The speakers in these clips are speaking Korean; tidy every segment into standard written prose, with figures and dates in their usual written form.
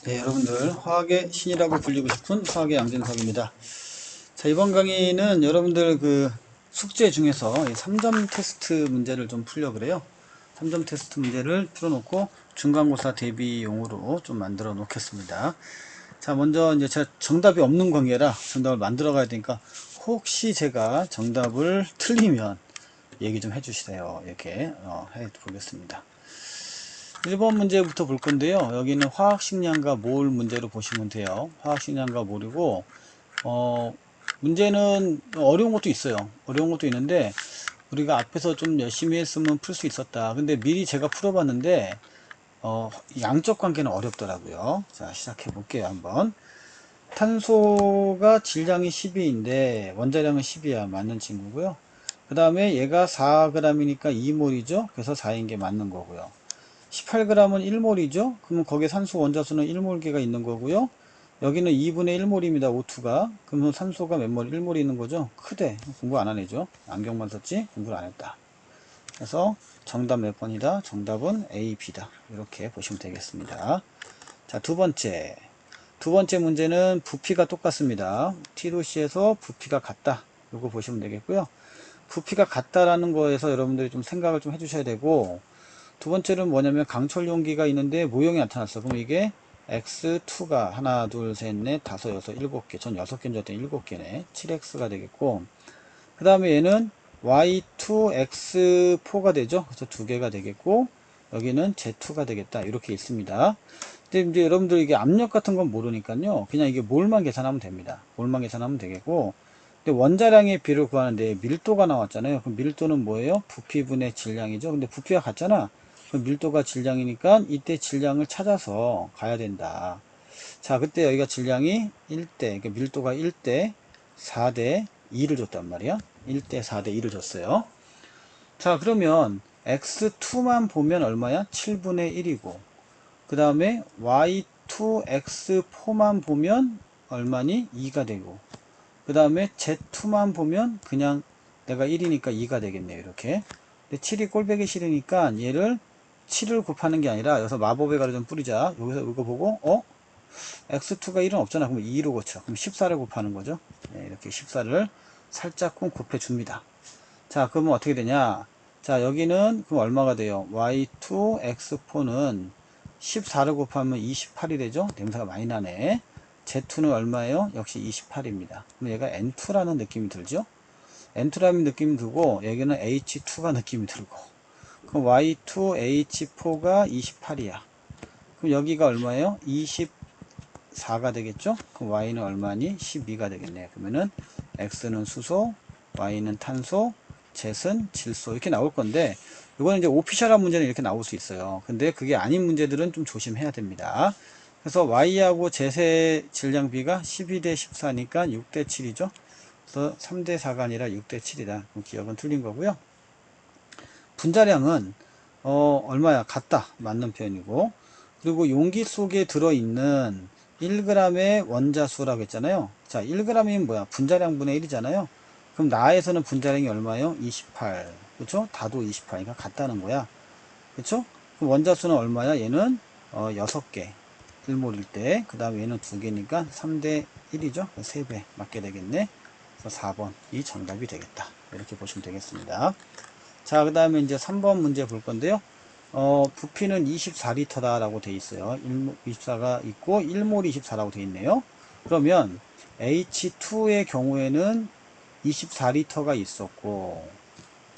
네, 여러분들 화학의 신이라고 불리고 싶은 화학의 양진석입니다. 자, 이번 강의는 여러분들 그 숙제 중에서 이 3점 테스트 문제를 좀 풀려 그래요. 3점 테스트 문제를 풀어놓고 중간고사 대비용으로 좀 만들어 놓겠습니다. 자, 먼저 이제 제가 정답이 없는 관계라 정답을 만들어 가야 되니까 혹시 제가 정답을 틀리면 얘기 좀 해주시세요. 이렇게 해 보겠습니다. 1번 문제부터 볼 건데요. 여기는 화학식량과 몰 문제로 보시면 돼요. 화학식량과 몰이고, 문제는 어려운 것도 있어요. 어려운 것도 있는데, 우리가 앞에서 좀 열심히 했으면 풀 수 있었다. 근데 미리 제가 풀어봤는데, 양적 관계는 어렵더라고요. 자, 시작해 볼게요. 한번. 탄소가 질량이 12인데, 원자량은 10이야. 맞는 친구고요. 그 다음에 얘가 4g이니까 2몰이죠. 그래서 4인 게 맞는 거고요. 18g은 1몰이죠. 그러면 거기에 산소 원자수는 1몰계가 있는 거고요. 여기는 2분의 1몰입니다. O2가. 그러면 산소가 몇 몰? 1몰이 있는 거죠. 크대. 공부 안 하네죠. 안경만 썼지 공부를 안 했다. 그래서 정답 몇 번이다? 정답은 A, B다. 이렇게 보시면 되겠습니다. 자, 두 번째. 두 번째 문제는 부피가 똑같습니다. T도시에서 부피가 같다. 이거 보시면 되겠고요. 부피가 같다라는 거에서 여러분들이 좀 생각을 좀 해주셔야 되고, 두 번째는 뭐냐면 강철 용기가 있는데 모형이 나타났어. 그럼 이게 X2가 하나, 둘, 셋, 넷, 다섯, 여섯, 일곱 개. 전 6개인 줄 알았더니 7개네. 7X가 되겠고, 그 다음에 얘는 Y2X4가 되죠. 그래서 2개가 되겠고, 여기는 Z2가 되겠다. 이렇게 있습니다. 근데 이제 여러분들 이게 압력 같은 건 모르니까요. 그냥 이게 몰만 계산하면 됩니다. 몰만 계산하면 되겠고, 근데 원자량의 비를 구하는데 밀도가 나왔잖아요. 그럼 밀도는 뭐예요? 부피분의 질량이죠. 근데 부피가 같잖아. 그럼 밀도가 질량이니까 이때 질량을 찾아서 가야 된다. 자, 그때 여기가 질량이 1대, 그러니까 밀도가 1대 4대 2를 줬단 말이야. 1대 4대 2를 줬어요. 자, 그러면 x2만 보면 얼마야? 7분의 1이고, 그 다음에 y2x4만 보면 얼마니? 2가 되고, 그 다음에 Z2만 보면 그냥 내가 1이니까 2가 되겠네요. 이렇게. 근데 7이 꼴배기 싫으니까 얘를 7을 곱하는 게 아니라 여기서 마법의 가루 좀 뿌리자. 여기서 이거 보고 X2가 1은 없잖아. 그럼 2로 고쳐. 그럼 14를 곱하는 거죠. 네, 이렇게 14를 살짝쿵 곱해 줍니다. 자, 그러면 어떻게 되냐? 자, 여기는 그럼 얼마가 돼요? Y2 X4는 14를 곱하면 28이 되죠? 냄새가 많이 나네. Z2는 얼마예요? 역시 28입니다. 그럼 얘가 N2라는 느낌이 들죠? N2라는 느낌이 들고, 여기는 H2가 느낌이 들고. 그럼 Y2H4가 28이야. 그럼 여기가 얼마예요? 24가 되겠죠? 그럼 Y는 얼마니? 12가 되겠네요. 그러면은 X는 수소, Y는 탄소, Z는 질소 이렇게 나올 건데, 이거는 이제 오피셜한 문제는 이렇게 나올 수 있어요. 근데 그게 아닌 문제들은 좀 조심해야 됩니다. 그래서 Y하고 Z의 질량비가 12대 14니까 6대 7이죠. 그래서 3대 4가 아니라 6대 7이다. 기억은 틀린 거고요. 분자량은 얼마야? 같다. 맞는 표현이고. 그리고 용기 속에 들어있는 1g의 원자수라고 했잖아요. 자, 1g이면 뭐야? 분자량분의 1이잖아요. 그럼 나에서는 분자량이 얼마예요? 28. 그쵸? 다도 28이니까 같다는 거야. 그쵸? 그럼 원자수는 얼마야? 얘는 6개. 1몰일 때. 그 다음에 얘는 2개니까 3대 1이죠? 3배 맞게 되겠네. 그래서 4번. 이 정답이 되겠다. 이렇게 보시면 되겠습니다. 자, 그 다음에 이제 3번 문제 볼 건데요. 부피는 24리터다 라고 돼 있어요. 24가 있고 1몰이 24라고 돼 있네요. 그러면 H2의 경우에는 24리터가 있었고,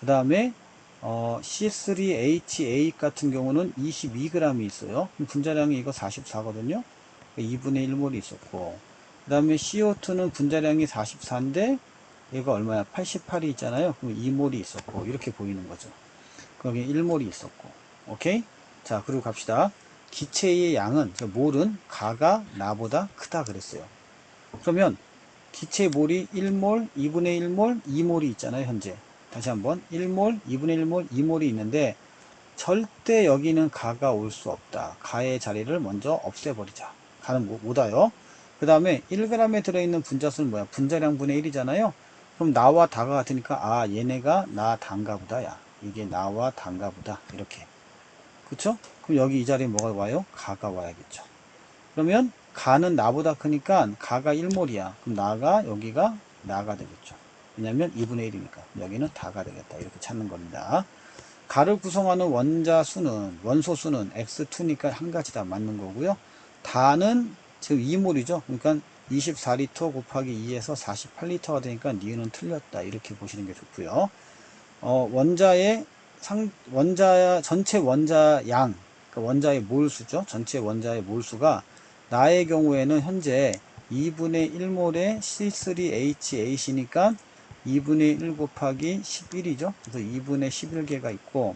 그 다음에 C3H8 같은 경우는 22g이 있어요. 그럼 분자량이 이거 44거든요. 2분의 1몰이 있었고, 그 다음에 CO2는 분자량이 44인데 얘가 얼마야? 88이 있잖아요. 그럼 2몰이 있었고, 이렇게 보이는 거죠. 거기 1몰이 있었고. 오케이? 자, 그리고 갑시다. 기체의 양은, 몰은 가가 나보다 크다 그랬어요. 그러면 기체 몰이 1몰, 2분의 1몰, 2몰이 있잖아요, 현재. 다시 한번 1몰, 2분의 1몰, 2몰이 있는데 절대 여기는 가가 올 수 없다. 가의 자리를 먼저 없애버리자. 가는 못 와요. 그 다음에 1g에 들어있는 분자수는 뭐야? 분자량 분의 1이잖아요. 그럼 나와 다가 같으니까 아, 얘네가 나 단가 보다. 야, 이게 나와 단가 보다. 이렇게. 그쵸? 그럼 여기 이 자리에 뭐가 와요? 가가 와야겠죠. 그러면 가는 나보다 크니까 가가 1몰이야. 그럼 나가 여기가 나가 되겠죠. 왜냐면 2분의 1이니까 여기는 다가 되겠다. 이렇게 찾는 겁니다. 가를 구성하는 원소 수는 x2니까 한 가지 다 맞는 거고요. 다는 지금 2몰이죠. 그러니까 24리터 곱하기 2에서 48리터가 되니까 니은은 틀렸다. 이렇게 보시는 게 좋고요. 전체 원자 양, 그러니까 원자의 몰수죠. 전체 원자의 몰수가 나의 경우에는 현재 2분의 1몰의 C3H8이니까 2분의 1 곱하기 11이죠. 그래서 2분의 11개가 있고,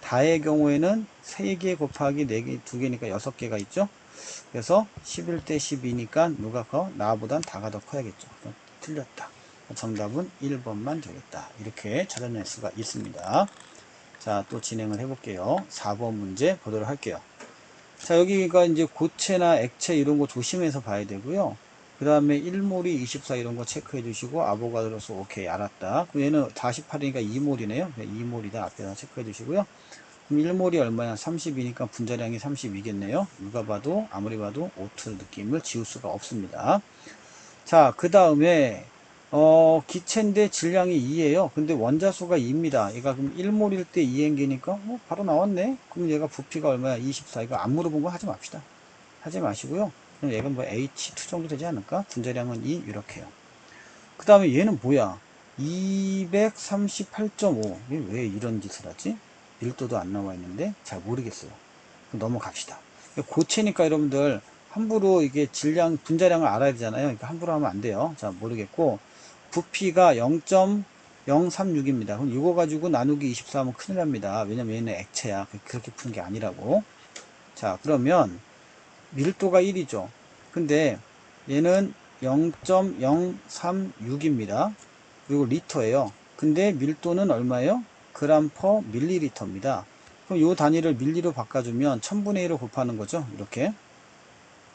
다의 경우에는 3개 곱하기 4개, 2개니까 6개가 있죠. 그래서 11대 12니까 누가 커? 나보단 다가 더 커야겠죠. 틀렸다. 정답은 1번만 되겠다. 이렇게 찾아낼 수가 있습니다. 자, 또 진행을 해볼게요. 4번 문제 보도록 할게요. 자, 여기가 이제 고체나 액체 이런 거 조심해서 봐야 되고요. 그 다음에 1몰이 24 이런 거 체크해 주시고, 아보가드로수 오케이, 알았다. 그럼 얘는 48이니까 2몰이네요. 2몰이다. 앞에다 체크해 주시고요. 그럼 1몰이 얼마야? 30이니까 분자량이 32겠네요. 누가 봐도, 아무리 봐도 O2 느낌을 지울 수가 없습니다. 자, 그 다음에 기체인데 질량이 2예요. 근데 원자수가 2입니다. 얘가 그럼 1몰일 때 2행기니까 바로 나왔네. 그럼 얘가 부피가 얼마야? 24. 이거 안 물어본 거 하지 맙시다. 하지 마시고요. 그럼 얘가 뭐 H2 정도 되지 않을까? 분자량은 2 이렇게요. 그 다음에 얘는 뭐야? 238.5. 왜 이런 짓을 하지? 밀도도 안 나와 있는데 잘 모르겠어요. 넘어갑시다. 고체니까 여러분들 함부로 이게 질량, 분자량을 알아야 되잖아요. 그러니까 함부로 하면 안 돼요. 자, 모르겠고, 부피가 0.036입니다. 그럼 이거 가지고 나누기 24 하면 큰일 납니다. 왜냐면 얘는 액체야. 그렇게 푸는 게 아니라고. 자, 그러면 밀도가 1이죠. 근데 얘는 0.036입니다. 그리고 리터예요. 근데 밀도는 얼마예요? 그램 퍼 밀리리터입니다. 그럼 요 단위를 밀리로 바꿔주면 1000분의 1을 곱하는 거죠. 이렇게.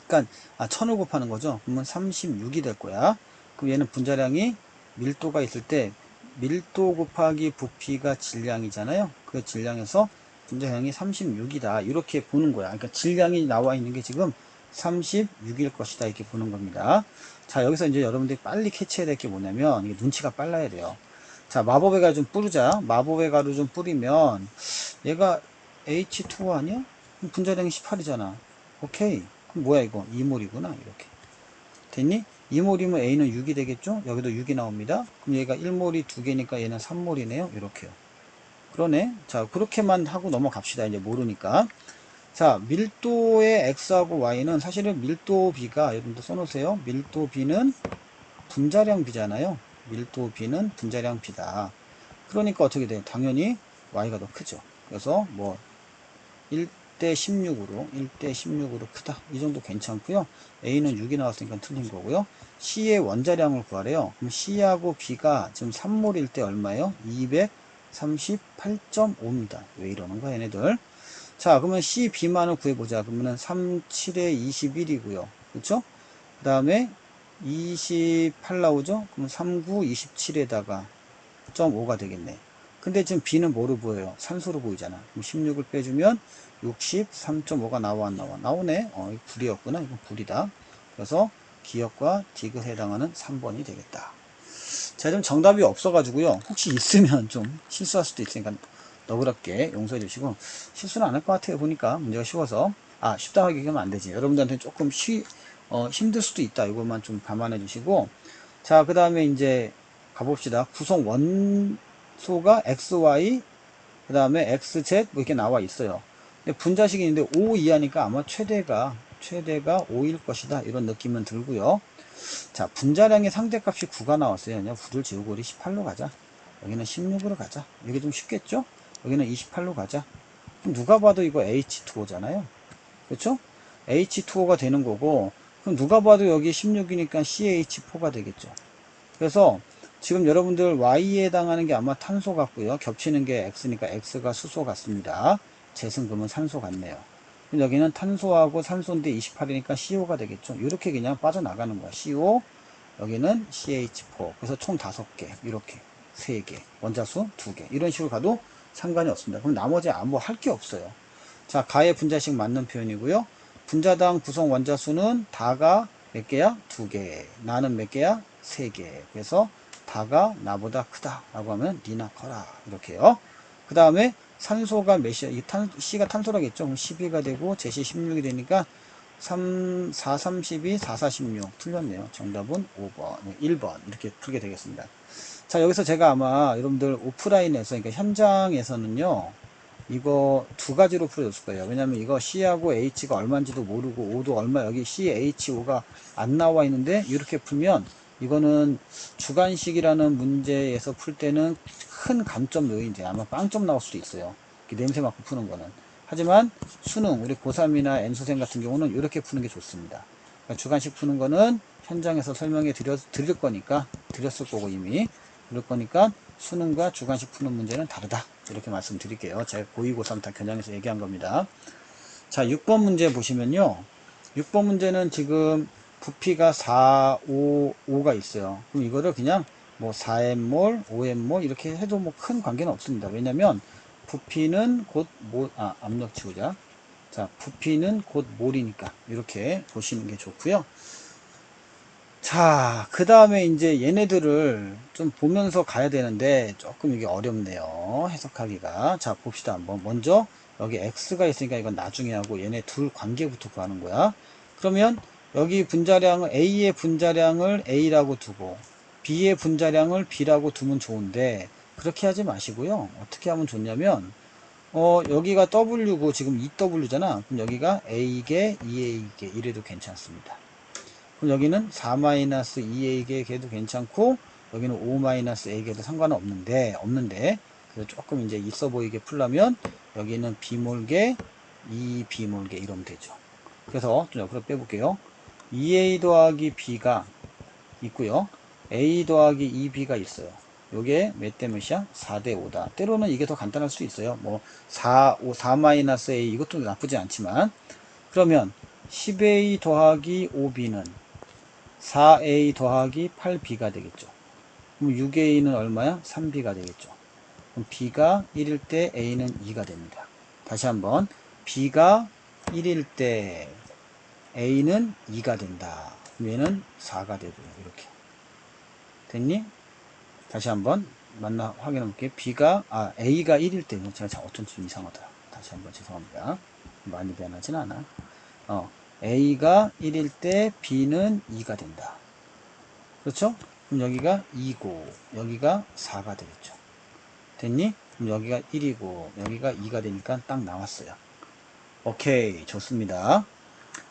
그러니까 1000을 곱하는 거죠. 그러면 36이 될 거야. 그럼 얘는 분자량이 밀도가 있을 때 밀도 곱하기 부피가 질량이잖아요. 그 질량에서 분자량이 36이다. 이렇게 보는 거야. 그러니까 질량이 나와 있는 게 지금 36일 것이다. 이렇게 보는 겁니다. 자, 여기서 이제 여러분들이 빨리 캐치해야 될 게 뭐냐면, 이게 눈치가 빨라야 돼요. 자, 마법의 가루 좀 뿌리자. 마법의 가루 좀 뿌리면, 얘가 H2O 아니야? 그럼 분자량이 18이잖아. 오케이. 그럼 뭐야 이거? 2몰이구나. 이렇게. 됐니? 2몰이면 A는 6이 되겠죠? 여기도 6이 나옵니다. 그럼 얘가 1몰이 2개니까 얘는 3몰이네요. 이렇게요. 그러네. 자, 그렇게만 하고 넘어갑시다. 이제 모르니까. 자, 밀도의 X하고 Y는 사실은 밀도 B가, 여러분들 써놓으세요. 밀도 B는 분자량 B잖아요. 밀도 B는 분자량 B다. 그러니까 어떻게 돼요? 당연히 Y가 더 크죠. 그래서 뭐 1대 16으로 크다. 이 정도 괜찮고요. A는 6이 나왔으니까 틀린 거고요. C의 원자량을 구하래요. 그럼 C하고 B가 지금 3몰일 때 얼마예요? 238.5입니다. 왜 이러는 거야, 얘네들? 자, 그러면 C, B만을 구해보자. 그러면은 3, 7에 21이고요. 그렇죠? 그 다음에 28 나오죠? 그럼 3, 9, 27에다가 0.5가 되겠네. 근데 지금 B는 뭐로 보여요? 산소로 보이잖아. 그럼 16을 빼주면 63.5가 나와, 안 나와? 나오네. 이거 불이었구나. 이건 불이다. 그래서 기역과 딕을 해당하는 3번이 되겠다. 자, 좀 정답이 없어가지고요. 혹시 있으면 좀 실수할 수도 있으니까 너그럽게 용서해 주시고, 실수는 안 할 것 같아요. 보니까 문제가 쉬워서. 쉽다 하기 하면 안 되지. 여러분들한테 조금 힘들 수도 있다. 이것만 좀 감안해 주시고. 자, 그 다음에 이제 가봅시다. 구성 원소가 XY, 그 다음에 XZ 뭐 이렇게 나와 있어요. 근데 분자식이 있는데 5 이하니까 아마 최대가 5일 것이다. 이런 느낌은 들고요. 자, 분자량의 상대값이 9가 나왔어요. 그냥 9를 지우고 우리 18로 가자. 여기는 16으로 가자. 이게 좀 쉽겠죠? 여기는 28로 가자. 그럼 누가 봐도 이거 H2O잖아요. 그렇죠? H2O가 되는 거고, 그럼 누가 봐도 여기 16이니까 CH4가 되겠죠. 그래서 지금 여러분들 Y에 해당하는 게 아마 탄소 같고요. 겹치는 게 X니까 X가 수소 같습니다. Z은 그러면 산소 같네요. 그럼 여기는 탄소하고 산소인데 28이니까 CO가 되겠죠. 이렇게 그냥 빠져나가는 거야. CO, 여기는 CH4. 그래서 총 5개. 이렇게. 3개. 원자수 2개. 이런 식으로 가도 상관이 없습니다. 그럼 나머지 아무 할 게 없어요. 자, 가의 분자식 맞는 표현이고요. 분자당 구성 원자수는 다가 몇 개야? 2개. 나는 몇 개야? 3개. 그래서 다가 나보다 크다 라고 하면 니나 커라 이렇게요. 그 다음에 산소가 몇이야? C가 탄소라겠죠. 그럼 12가 되고 제시 16이 되니까 3, 4, 32, 4, 4, 16 틀렸네요. 정답은 5번, 1번 이렇게 풀게 되겠습니다. 자, 여기서 제가 아마 여러분들 오프라인에서, 그러니까 현장에서는요, 이거 두 가지로 풀어줬을 거예요. 왜냐면 이거 C하고 H가 얼마인지도 모르고 O도 얼마, 여기 C, H, O가 안 나와 있는데 이렇게 풀면 이거는 주관식이라는 문제에서 풀 때는 큰 감점 요인인데 아마 빵점 나올 수도 있어요. 냄새 맡고 푸는 거는. 하지만 수능, 우리 고3이나 N수생 같은 경우는 이렇게 푸는 게 좋습니다. 그러니까 주관식 푸는 거는 현장에서 설명해 드릴 거니까, 드렸을 거고 이미. 그럴 거니까 수능과 주관식 푸는 문제는 다르다. 이렇게 말씀드릴게요. 제가 고2, 고3 다 겨냥해서 얘기한 겁니다. 자, 6번 문제 보시면요. 6번 문제는 지금 부피가 4, 5가 있어요. 그럼 이거를 그냥 뭐 4m몰, 5m몰 이렇게 해도 뭐 큰 관계는 없습니다. 왜냐면 부피는 곧 압력 치우자. 자, 부피는 곧 몰이니까 이렇게 보시는 게 좋고요. 자, 그 다음에 이제 얘네들을 좀 보면서 가야 되는데 조금 이게 어렵네요. 해석하기가. 자, 봅시다. 한번. 먼저 여기 X가 있으니까 이건 나중에 하고 얘네 둘 관계부터 구하는 거야. 그러면 여기 분자량을 A의 분자량을 A라고 두고 B의 분자량을 B라고 두면 좋은데 그렇게 하지 마시고요. 어떻게 하면 좋냐면 여기가 W고 지금 2W잖아. 그럼 여기가 A개, 2A개 이래도 괜찮습니다. 그럼 여기는 4-2A개 개도 괜찮고 여기는 5-A개도 상관은 없는데 그래서 조금 이제 있어 보이게 풀려면 여기는 B몰개, 2B몰개 이러면 되죠. 그래서 좀 옆으로 빼볼게요. 2A 더하기 B가 있고요. A 더하기 2B가 있어요. 요게 몇 대 몇이야? 4대 5다. 때로는 이게 더 간단할 수 있어요. 뭐 4-A 이것도 나쁘지 않지만 그러면 10A 더하기 5B는 4A 더하기 8B가 되겠죠. 그럼 6A는 얼마야? 3B가 되겠죠. 그럼 B가 1일 때 A는 2가 됩니다. 다시 한번 B가 1일 때 A는 2가 된다. 그럼 얘는 4가 되고요. 이렇게 됐니? 다시 한번 확인해 볼게요. A가 1일 때 제가 어쩐 좀 이상하다. 다시 한번 죄송합니다. 많이 변하진 않아. A가 1일 때 B는 2가 된다. 그렇죠? 그럼 여기가 2고 여기가 4가 되겠죠. 됐니? 그럼 여기가 1이고 여기가 2가 되니까 딱 나왔어요. 오케이, 좋습니다.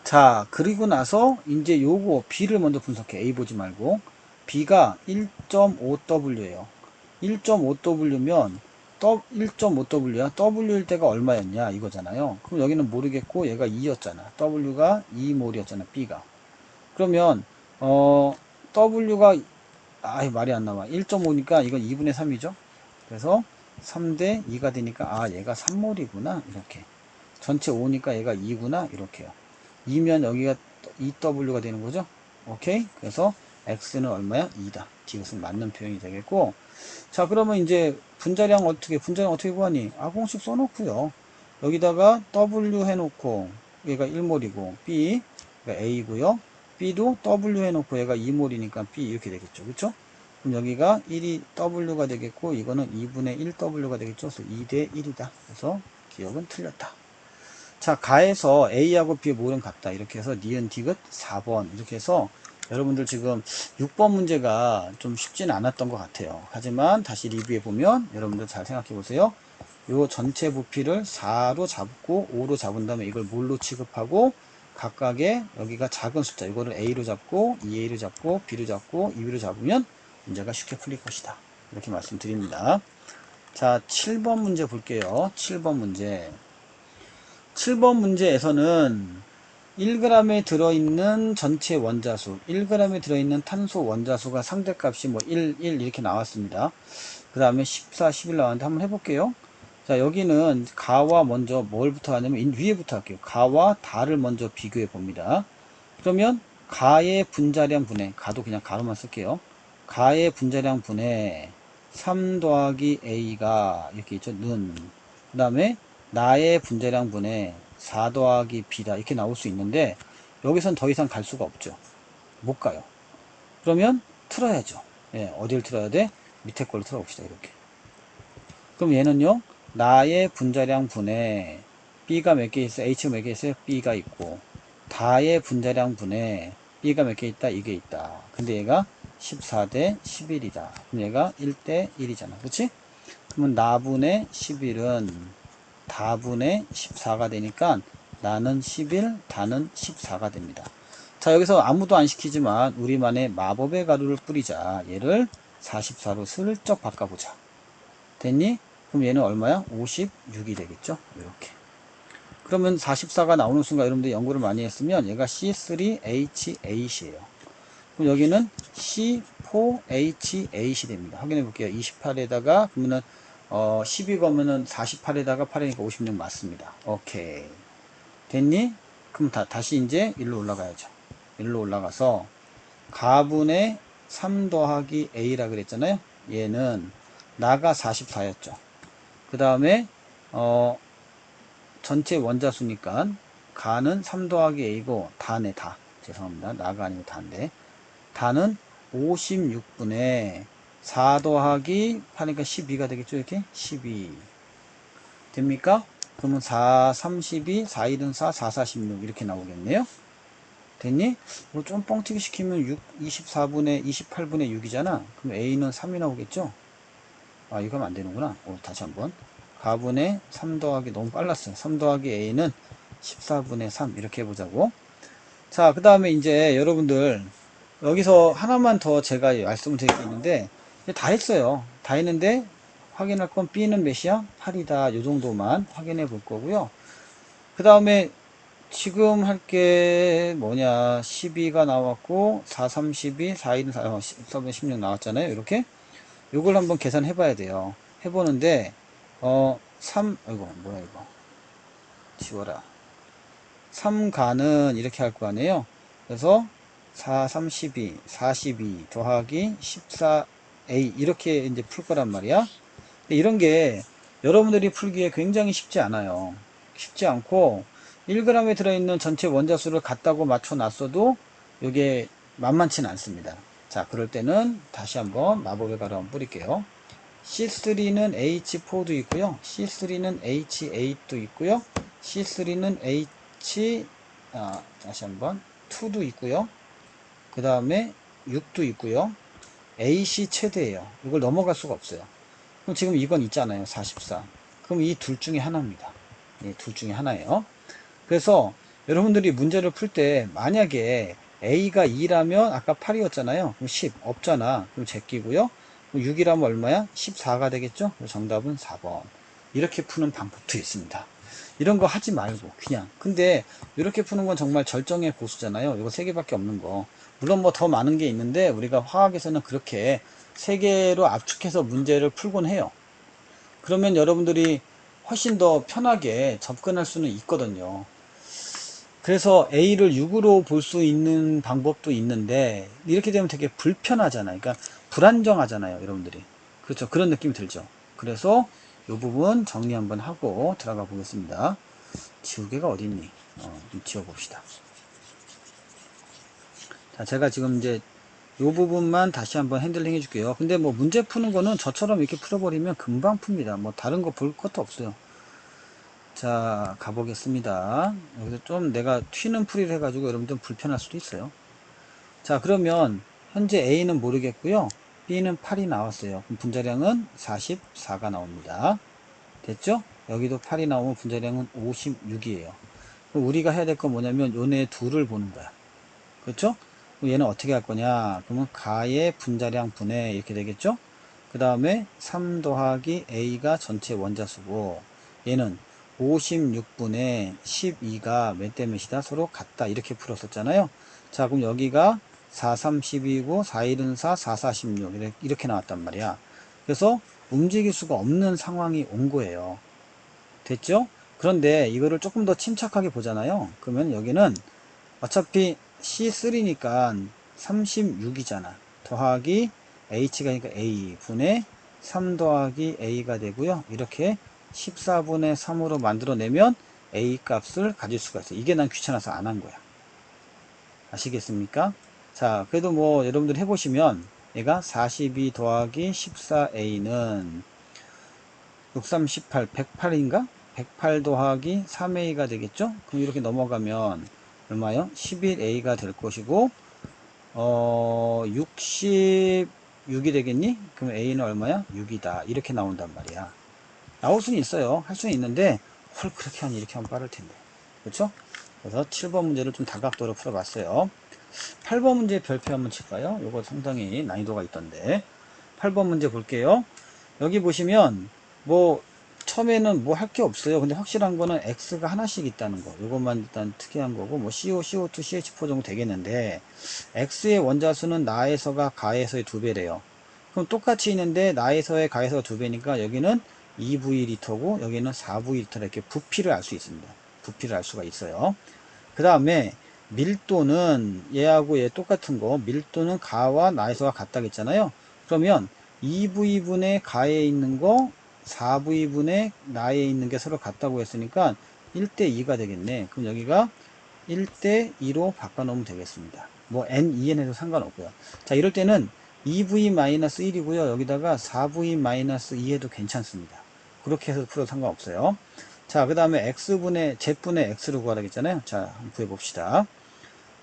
자, 그리고 나서 이제 요거 B를 먼저 분석해. A 보지 말고. B가 1.5W예요. 1.5W면 1.5W야. W일 때가 얼마였냐 이거잖아요. 그럼 여기는 모르겠고 얘가 2였잖아. W가 2몰이었잖아. B가. 그러면 W가 말이 안 나와. 1.5니까 이건 2분의 3이죠. 그래서 3대 2가 되니까 얘가 3몰이구나 이렇게. 전체 5니까 얘가 2구나 이렇게요. 2면 여기가 2W가 되는 거죠. 오케이. 그래서 X는 얼마야? 2다. 이것은 맞는 표현이 되겠고. 자, 그러면 이제 분자량 어떻게 구하니? 공식 써놓고요. 여기다가 W 해놓고 얘가 1몰이고 B 그러니까 A고요. B도 W 해놓고 얘가 2몰이니까 B 이렇게 되겠죠. 그쵸? 그럼 여기가 1이 W가 되겠고 이거는 2분의 1W가 되겠죠. 그래서 2대 1이다. 그래서 기억은 틀렸다. 자, 가에서 A하고 B의 몰은 같다. 이렇게 해서 니은 디귿 4번 이렇게 해서 여러분들 지금 6번 문제가 좀 쉽지는 않았던 것 같아요. 하지만 다시 리뷰해 보면 여러분들 잘 생각해 보세요. 요 전체 부피를 4로 잡고 5로 잡은 다음에 이걸 몰로 취급하고 각각의 여기가 작은 숫자 이거를 A로 잡고 2A로 잡고 B로 잡고 2B로 잡으면 문제가 쉽게 풀릴 것이다. 이렇게 말씀드립니다. 자, 7번 문제 볼게요. 7번 문제. 7번 문제에서는 1g에 들어있는 전체 원자수, 1g에 들어있는 탄소 원자수가 상대값이 뭐 1, 1 이렇게 나왔습니다. 그 다음에 14, 11 나왔는데 한번 해볼게요. 자, 여기는 가와 먼저 뭘부터 하냐면 위에부터 할게요. 가와 다를 먼저 비교해 봅니다. 그러면 가의 분자량 분해, 가도 그냥 가로만 쓸게요. 가의 분자량 분해 3 더하기 A가 이렇게 있죠. 는. 그 다음에 나의 분자량 분해 4 더하기 b다 이렇게 나올 수 있는데 여기선 더 이상 갈 수가 없죠. 못 가요. 그러면 틀어야죠. 예, 어딜 틀어야 돼? 밑에 걸로 틀어봅시다. 이렇게. 그럼 얘는요, 나의 분자량 분에 b가 몇 개 있어요? h가 몇 개 있어요? b가 있고, 다의 분자량 분에 b가 몇 개 있다? 이게 있다. 근데 얘가 14대 11이다. 그럼 얘가 1대 1이잖아. 그치? 그러면 나분의 11은 다분의 14가 되니까 나는 11, 다는 14가 됩니다. 자, 여기서 아무도 안 시키지만 우리만의 마법의 가루를 뿌리자. 얘를 44로 슬쩍 바꿔보자. 됐니? 그럼 얘는 얼마야? 56이 되겠죠? 이렇게. 그러면 44가 나오는 순간 여러분들 연구를 많이 했으면 얘가 C3H8이에요. 그럼 여기는 C4H8이 됩니다. 확인해 볼게요. 28에다가 그러면은 12 거면은 48에다가 8이니까 56 맞습니다. 오케이. 됐니? 그럼 다시 이제 일로 올라가야죠. 일로 올라가서 가분의 3 더하기 A라 그랬잖아요. 얘는 나가 44였죠. 그 다음에 전체 원자수니까 가는 3 더하기 A고 다네 다. 죄송합니다. 나가 아니고 다인데 다는 56분의 4 더하기 8이니까 12가 되겠죠. 이렇게 12 됩니까? 그러면 4, 32, 4, 1은 4, 4, 46 이렇게 나오겠네요. 됐니? 뭐 좀 뻥튀기 시키면 6, 24분의 28분의 6이잖아. 그럼 A는 3이 나오겠죠? 아, 이거 하면 안 되는구나. 다시 한번. 4분의 3 더하기 너무 빨랐어요. 3 더하기 A는 14분의 3 이렇게 해보자고. 자, 그 다음에 이제 여러분들 여기서 하나만 더 제가 말씀을 드릴 게 있는데 다 했어요. 다 했는데 확인할 건 B는 몇이야? 8이다. 요 정도만 확인해 볼 거고요. 그 다음에 지금 할 게 뭐냐 12가 나왔고 4, 3, 12, 4, 1은 4, 14, 16 나왔잖아요. 이렇게 요걸 한번 계산해 봐야 돼요. 해보는데 3 아이고 뭐야 이거 지워라. 3가는 이렇게 할 거 아니에요. 그래서 4, 3, 12, 42 더하기 14A 이렇게 이제 풀 거란 말이야. 이런 게 여러분들이 풀기에 굉장히 쉽지 않아요. 쉽지 않고 1g에 들어있는 전체 원자수를 같다고 맞춰 놨어도 이게 만만치는 않습니다. 자, 그럴 때는 다시 한번 마법의 가루 한번 뿌릴게요. C3는 H4도 있고요. C3는 H8도 있고요. C3는 다시 한번 2도 있고요. 그 다음에 6도 있고요. AC 최대예요. 이걸 넘어갈 수가 없어요. 그럼 지금 이건 있잖아요. 44. 그럼 이 둘 중에 하나입니다. 이 둘 중에 하나예요. 그래서 여러분들이 문제를 풀 때 만약에 A가 2라면 아까 8이었잖아요. 그럼 10 없잖아. 그럼 제끼고요. 6이라면 얼마야? 14가 되겠죠? 정답은 4번. 이렇게 푸는 방법도 있습니다. 이런 거 하지 말고 그냥. 근데 이렇게 푸는 건 정말 절정의 고수잖아요. 이거 3개밖에 없는 거. 물론 뭐 더 많은 게 있는데 우리가 화학에서는 그렇게 3개로 압축해서 문제를 풀곤 해요. 그러면 여러분들이 훨씬 더 편하게 접근할 수는 있거든요. 그래서 A를 6으로 볼 수 있는 방법도 있는데 이렇게 되면 되게 불편하잖아요. 그러니까 불안정하잖아요, 여러분들이. 그렇죠. 그런 느낌이 들죠. 그래서 이 부분 정리 한번 하고 들어가 보겠습니다. 지우개가 어디 있니? 좀 지워봅시다. 자, 제가 지금 이제 이 부분만 다시 한번 핸들링 해줄게요. 근데 뭐 문제 푸는 거는 저처럼 이렇게 풀어버리면 금방 풉니다. 뭐 다른 거 볼 것도 없어요. 자, 가보겠습니다. 여기서 좀 내가 튀는 풀이를 해가지고 여러분들 불편할 수도 있어요. 자, 그러면 현재 A는 모르겠고요. B는 8이 나왔어요. 그럼 분자량은 44가 나옵니다. 됐죠? 여기도 8이 나오면 분자량은 56이에요. 그럼 우리가 해야 될 건 뭐냐면 요네 둘을 보는 거야. 그렇죠? 그럼 얘는 어떻게 할 거냐? 그러면 가의 분자량 분해 이렇게 되겠죠? 그 다음에 3 더하기 A가 전체 원자수고 얘는 56분의 12가 몇 대 몇이다? 서로 같다. 이렇게 풀었었잖아요. 자, 그럼 여기가 4, 3, 12고 4, 1은 4, 4, 4, 16 이렇게 나왔단 말이야. 그래서 움직일 수가 없는 상황이 온 거예요. 됐죠? 그런데 이거를 조금 더 침착하게 보잖아요. 그러면 여기는 어차피 C3니까 36이잖아. 더하기 H가 니까 A 분의 3 더하기 A가 되고요. 이렇게 14분의 3으로 만들어내면 a 값을 가질 수가 있어요. 이게 난 귀찮아서 안 한 거야. 아시겠습니까? 자, 그래도 뭐 여러분들 해보시면 얘가 42 더하기 14a는 63, 18, 108인가? 108 더하기 3a가 되겠죠? 그럼 이렇게 넘어가면 얼마요? 11a가 될 것이고 66이 되겠니? 그럼 a는 얼마야? 6이다. 이렇게 나온단 말이야. 나올 수는 있어요. 할 수는 있는데 헐 그렇게 하니 이렇게 하면 빠를 텐데. 그렇죠? 그래서 7번 문제를 좀 다각도로 풀어봤어요. 8번 문제 별표 한번 칠까요? 요거 상당히 난이도가 있던데. 8번 문제 볼게요. 여기 보시면 뭐 처음에는 뭐 할 게 없어요. 근데 확실한 거는 X가 하나씩 있다는 거. 요것만 일단 특이한 거고 뭐 CO, CO2, CH4 정도 되겠는데 X의 원자수는 나에서가 가에서의 2배래요. 그럼 똑같이 있는데 나에서의 가에서가 2배니까 여기는 2V리터고 여기는 4V리터 이렇게 부피를 알 수 있습니다. 부피를 알 수가 있어요. 그 다음에 밀도는 얘하고 얘 똑같은 거 밀도는 가와 나에서가 같다겠잖아요. 그러면 2V분의 가에 있는 거 4V분의 나에 있는 게 서로 같다고 했으니까 1대2가 되겠네. 그럼 여기가 1대2로 바꿔놓으면 되겠습니다. 뭐 N2N 해도 상관없고요. 자, 이럴 때는 2V-1이고요. 여기다가 4V-2 해도 괜찮습니다. 그렇게 해서 풀어도 상관없어요. 자, 그 다음에 Z분의 X를 구하라 했잖아요. 자, 한번 구해봅시다.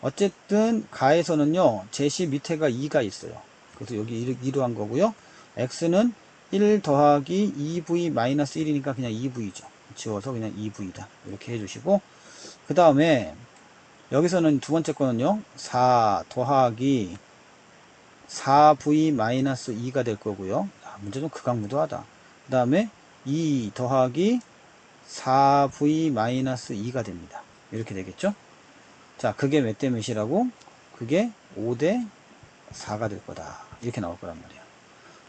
어쨌든 가에서는요, 제시 밑에가 2가 있어요. 그래서 여기 2로 한 거고요. X는 1 더하기 2V-1이니까 그냥 2V죠. 지워서 그냥 2V다. 이렇게 해주시고, 그 다음에 여기서는 두 번째 거는요, 4 더하기 4V-2가 될 거고요. 문제 좀 극악무도하다. 그 다음에 2 더하기 4V-2가 됩니다. 이렇게 되겠죠? 자, 그게 몇 대 몇이라고? 그게 5대 4가 될 거다. 이렇게 나올 거란 말이야.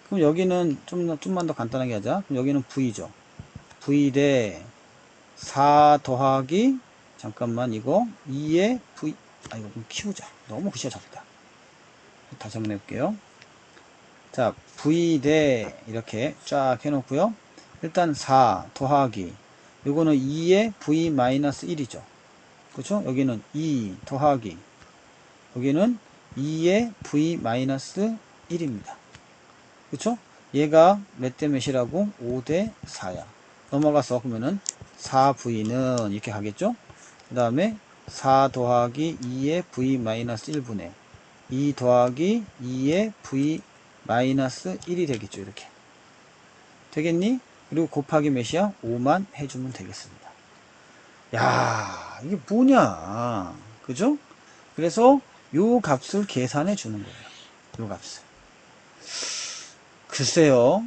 그럼 여기는 좀만 더 간단하게 하자. 그럼 여기는 V죠. V 대 4 더하기, 잠깐만, 이거 2의 V, 이거 좀 키우자. 너무 글씨가 작다. 다시 한번 해볼게요. 자, V 대 이렇게 쫙 해놓고요. 일단 4 더하기, 요거는 2의 V-1이죠. 그렇죠? 여기는 2 더하기, 여기는 2의 V-1입니다. 그렇죠? 얘가 몇 대 몇이라고? 5대 4야. 넘어가서 그러면은 4V는 이렇게 가겠죠? 그 다음에 4 더하기 2의 V-1분의 2 더하기 2의 V-1이 되겠죠. 이렇게. 되겠니? 그리고 곱하기 몇이야? 5만 해주면 되겠습니다. 야, 이게 뭐냐. 그죠? 그래서 요 값을 계산해 주는 거예요. 요 값을. 글쎄요.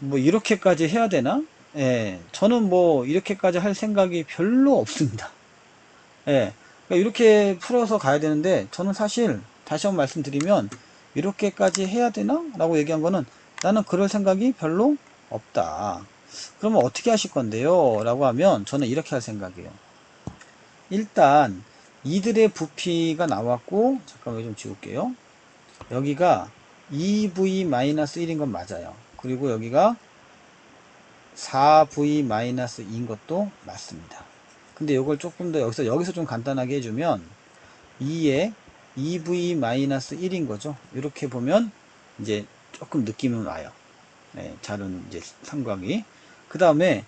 뭐 이렇게까지 해야 되나? 예. 저는 뭐 이렇게까지 할 생각이 별로 없습니다. 예. 그러니까 이렇게 풀어서 가야 되는데 저는 사실 다시 한번 말씀드리면 이렇게까지 해야 되나? 라고 얘기한 거는 나는 그럴 생각이 별로 없다. 그러면 어떻게 하실 건데요? 라고 하면 저는 이렇게 할 생각이에요. 일단 이들의 부피가 나왔고, 잠깐만 좀 지울게요. 여기가 2V-1인 건 맞아요. 그리고 여기가 4V-2인 것도 맞습니다. 근데 이걸 조금 더 여기서 좀 간단하게 해주면 2에 2V-1인 거죠. 이렇게 보면 이제 조금 느낌은 와요. 네, 자른 이제 삼각이. 그 다음에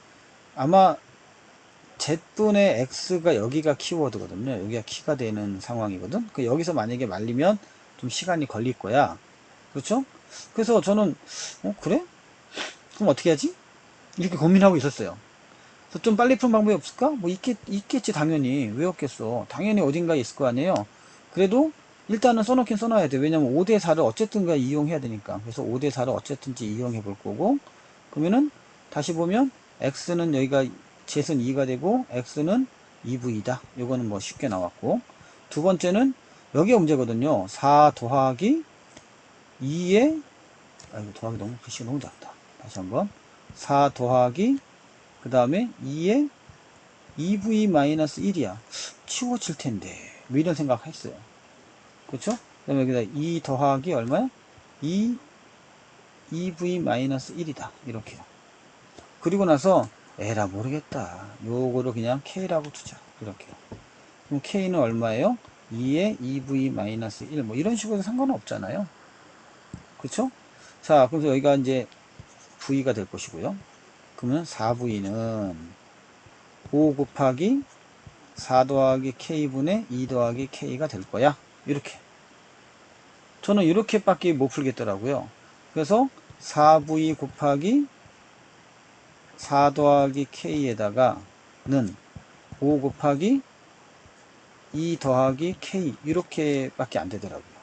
아마 Z분의 X가 여기가 키워드거든요. 여기가 키가 되는 상황이거든. 여기서 만약에 말리면 좀 시간이 걸릴 거야. 그렇죠? 그래서 저는 그래? 그럼 어떻게 하지? 이렇게 고민하고 있었어요. 그래서 좀 빨리 푸는 방법이 없을까? 뭐 있겠지 당연히. 왜 없겠어? 당연히 어딘가에 있을 거 아니에요. 그래도 일단은 써놓긴 써놔야 돼. 왜냐면 5대4를 어쨌든가 이용해야 되니까. 그래서 5대4를 어쨌든지 이용해 볼 거고, 그러면은 다시 보면 x는 여기가 z는 2가 되고 x는 2v다. 요거는 뭐 쉽게 나왔고, 두 번째는 여기가 문제거든요. 4 더하기 2에 이거 더하기 너무 글씨가 너무 작다. 다시 한번 4 더하기 그 다음에 2에 2v-1이야. 치워질 텐데 뭐 이런 생각 했어요. 그렇죠? 그 다음에 여기다 2 더하기 얼마야? 2v-1이다. 이렇게요. 그리고 나서 에라 모르겠다. 요거를 그냥 K라고 두자. 이렇게. 그럼 K는 얼마예요? 2에 2V-1 뭐 이런 식으로 상관은 없잖아요. 그쵸? 자, 그래서 여기가 이제 V가 될 것이고요. 그러면 4V는 5 곱하기 4 더하기 K분의 2 더하기 K가 될 거야. 이렇게. 저는 이렇게밖에 못 풀겠더라고요. 그래서 4V 곱하기 4 더하기 K에다가 는 5 곱하기 2 더하기 K 이렇게밖에 안 되더라고요.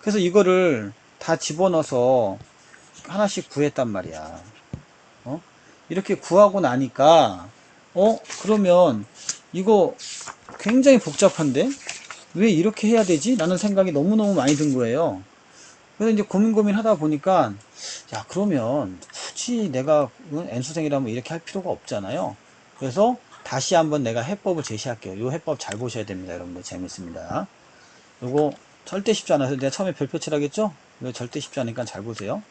그래서 이거를 다 집어넣어서 하나씩 구했단 말이야. 이렇게 구하고 나니까 그러면 이거 굉장히 복잡한데 왜 이렇게 해야 되지? 라는 생각이 너무너무 많이 든 거예요. 그래서 이제 고민 하다 보니까 야 그러면 굳이 내가 N수생이라면 이렇게 할 필요가 없잖아요. 그래서 다시 한번 내가 해법을 제시할게요. 이 해법 잘 보셔야 됩니다. 여러분들 재밌습니다. 요거 절대 쉽지 않아서 내가 처음에 별표 칠하겠죠? 이거 절대 쉽지 않으니까 잘 보세요.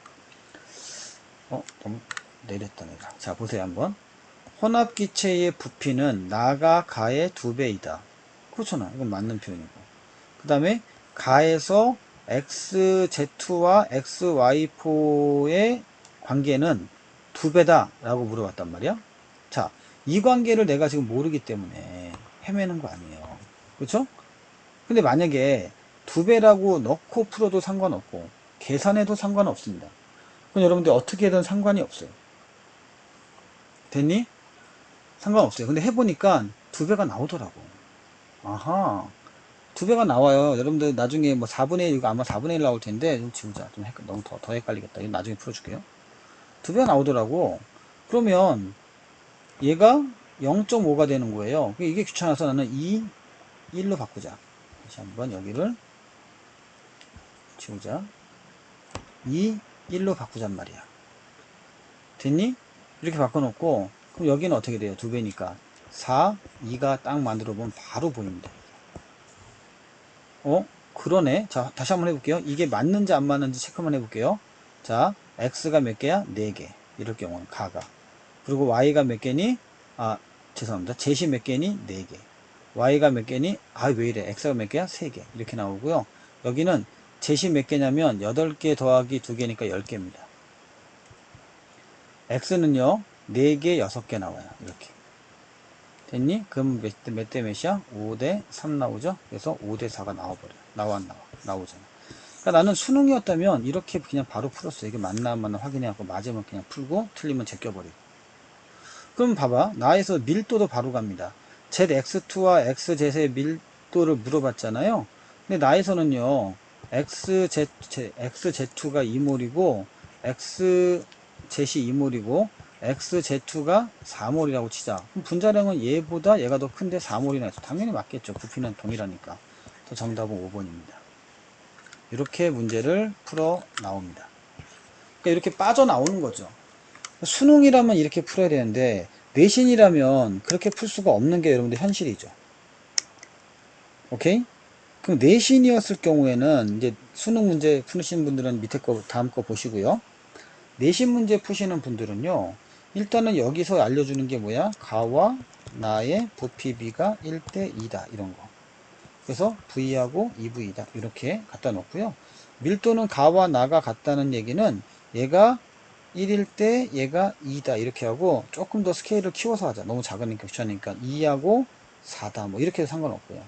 너무 내렸다 내가. 자 보세요 한번. 혼합기체의 부피는 나가 가의 2배이다. 그렇잖아. 이건 맞는 표현이고. 그 다음에 가에서 xz2와 xy4의 관계는 2배다 라고 물어봤단 말이야. 자, 이 관계를 내가 지금 모르기 때문에 헤매는 거 아니에요. 그렇죠? 근데 만약에 2배라고 넣고 풀어도 상관없고 계산해도 상관없습니다. 그럼 여러분들 어떻게든 상관이 없어요. 됐니? 상관없어요. 근데 해보니까 2배가 나오더라고. 아하. 2배가 나와요. 여러분들 나중에 뭐 4분의 1, 이거 아마 4분의 1 나올 텐데, 좀 지우자. 좀 너무 더 헷갈리겠다. 이거 나중에 풀어줄게요. 2배가 나오더라고. 그러면 얘가 0.5가 되는 거예요. 이게 귀찮아서 나는 2, 1로 바꾸자. 다시 한번 여기를 지우자. 2, 1로 바꾸잔 말이야. 됐니? 이렇게 바꿔놓고, 그럼 여기는 어떻게 돼요? 2배니까. 4, 2가 딱 만들어 보면 바로 보입니다. 그러네. 자, 다시 한번 해볼게요. 이게 맞는지 안 맞는지 체크만 해볼게요. 자, x가 몇 개야? 4개. 이럴 경우는 가가. 그리고 y가 몇 개니? 죄송합니다. zet이 몇 개니? 4개. y가 몇 개니? 왜 이래? x가 몇 개야? 3개. 이렇게 나오고요. 여기는 zet이 몇 개냐면 8개 더하기 2개니까 10개입니다. x는요, 4개, 6개 나와요. 이렇게. 됐니? 그럼 몇 대 몇이야? 5대 3 나오죠? 그래서 5대 4가 나와버려. 나오잖아. 그러니까 나는 수능이었다면 이렇게 그냥 바로 풀었어. 이게 맞나 안 맞나 확인해갖고 맞으면 그냥 풀고 틀리면 제껴버리고. 그럼 봐봐. 나에서 밀도도 바로 갑니다. ZX2와 XZ의 밀도를 물어봤잖아요. 근데 나에서는요, XZ2가 2몰이고, XZ이 2몰이고, XZ2가 4몰이라고 치자. 그럼 분자량은 얘보다 얘가 더 큰데 4몰이나 해서 당연히 맞겠죠. 부피는 동일하니까. 또 정답은 5번입니다. 이렇게 문제를 풀어 나옵니다. 그러니까 이렇게 빠져나오는 거죠. 수능이라면 이렇게 풀어야 되는데 내신이라면 그렇게 풀 수가 없는 게 여러분들 현실이죠. 오케이? 그럼 내신이었을 경우에는 이제 수능 문제 푸시는 분들은 밑에 거 다음 거 보시고요. 내신 문제 푸시는 분들은요. 일단은 여기서 알려주는 게 뭐야? 가와 나의 부피 비가 1대 2다 이런 거. 그래서 V하고 2V다 이렇게 갖다 놓고요. 밀도는 가와 나가 같다는 얘기는 얘가 1일 때 얘가 2다 이렇게 하고 조금 더 스케일을 키워서 하자. 너무 작으니까 귀찮으니까 2하고 4다 뭐 이렇게 해도 상관없고요.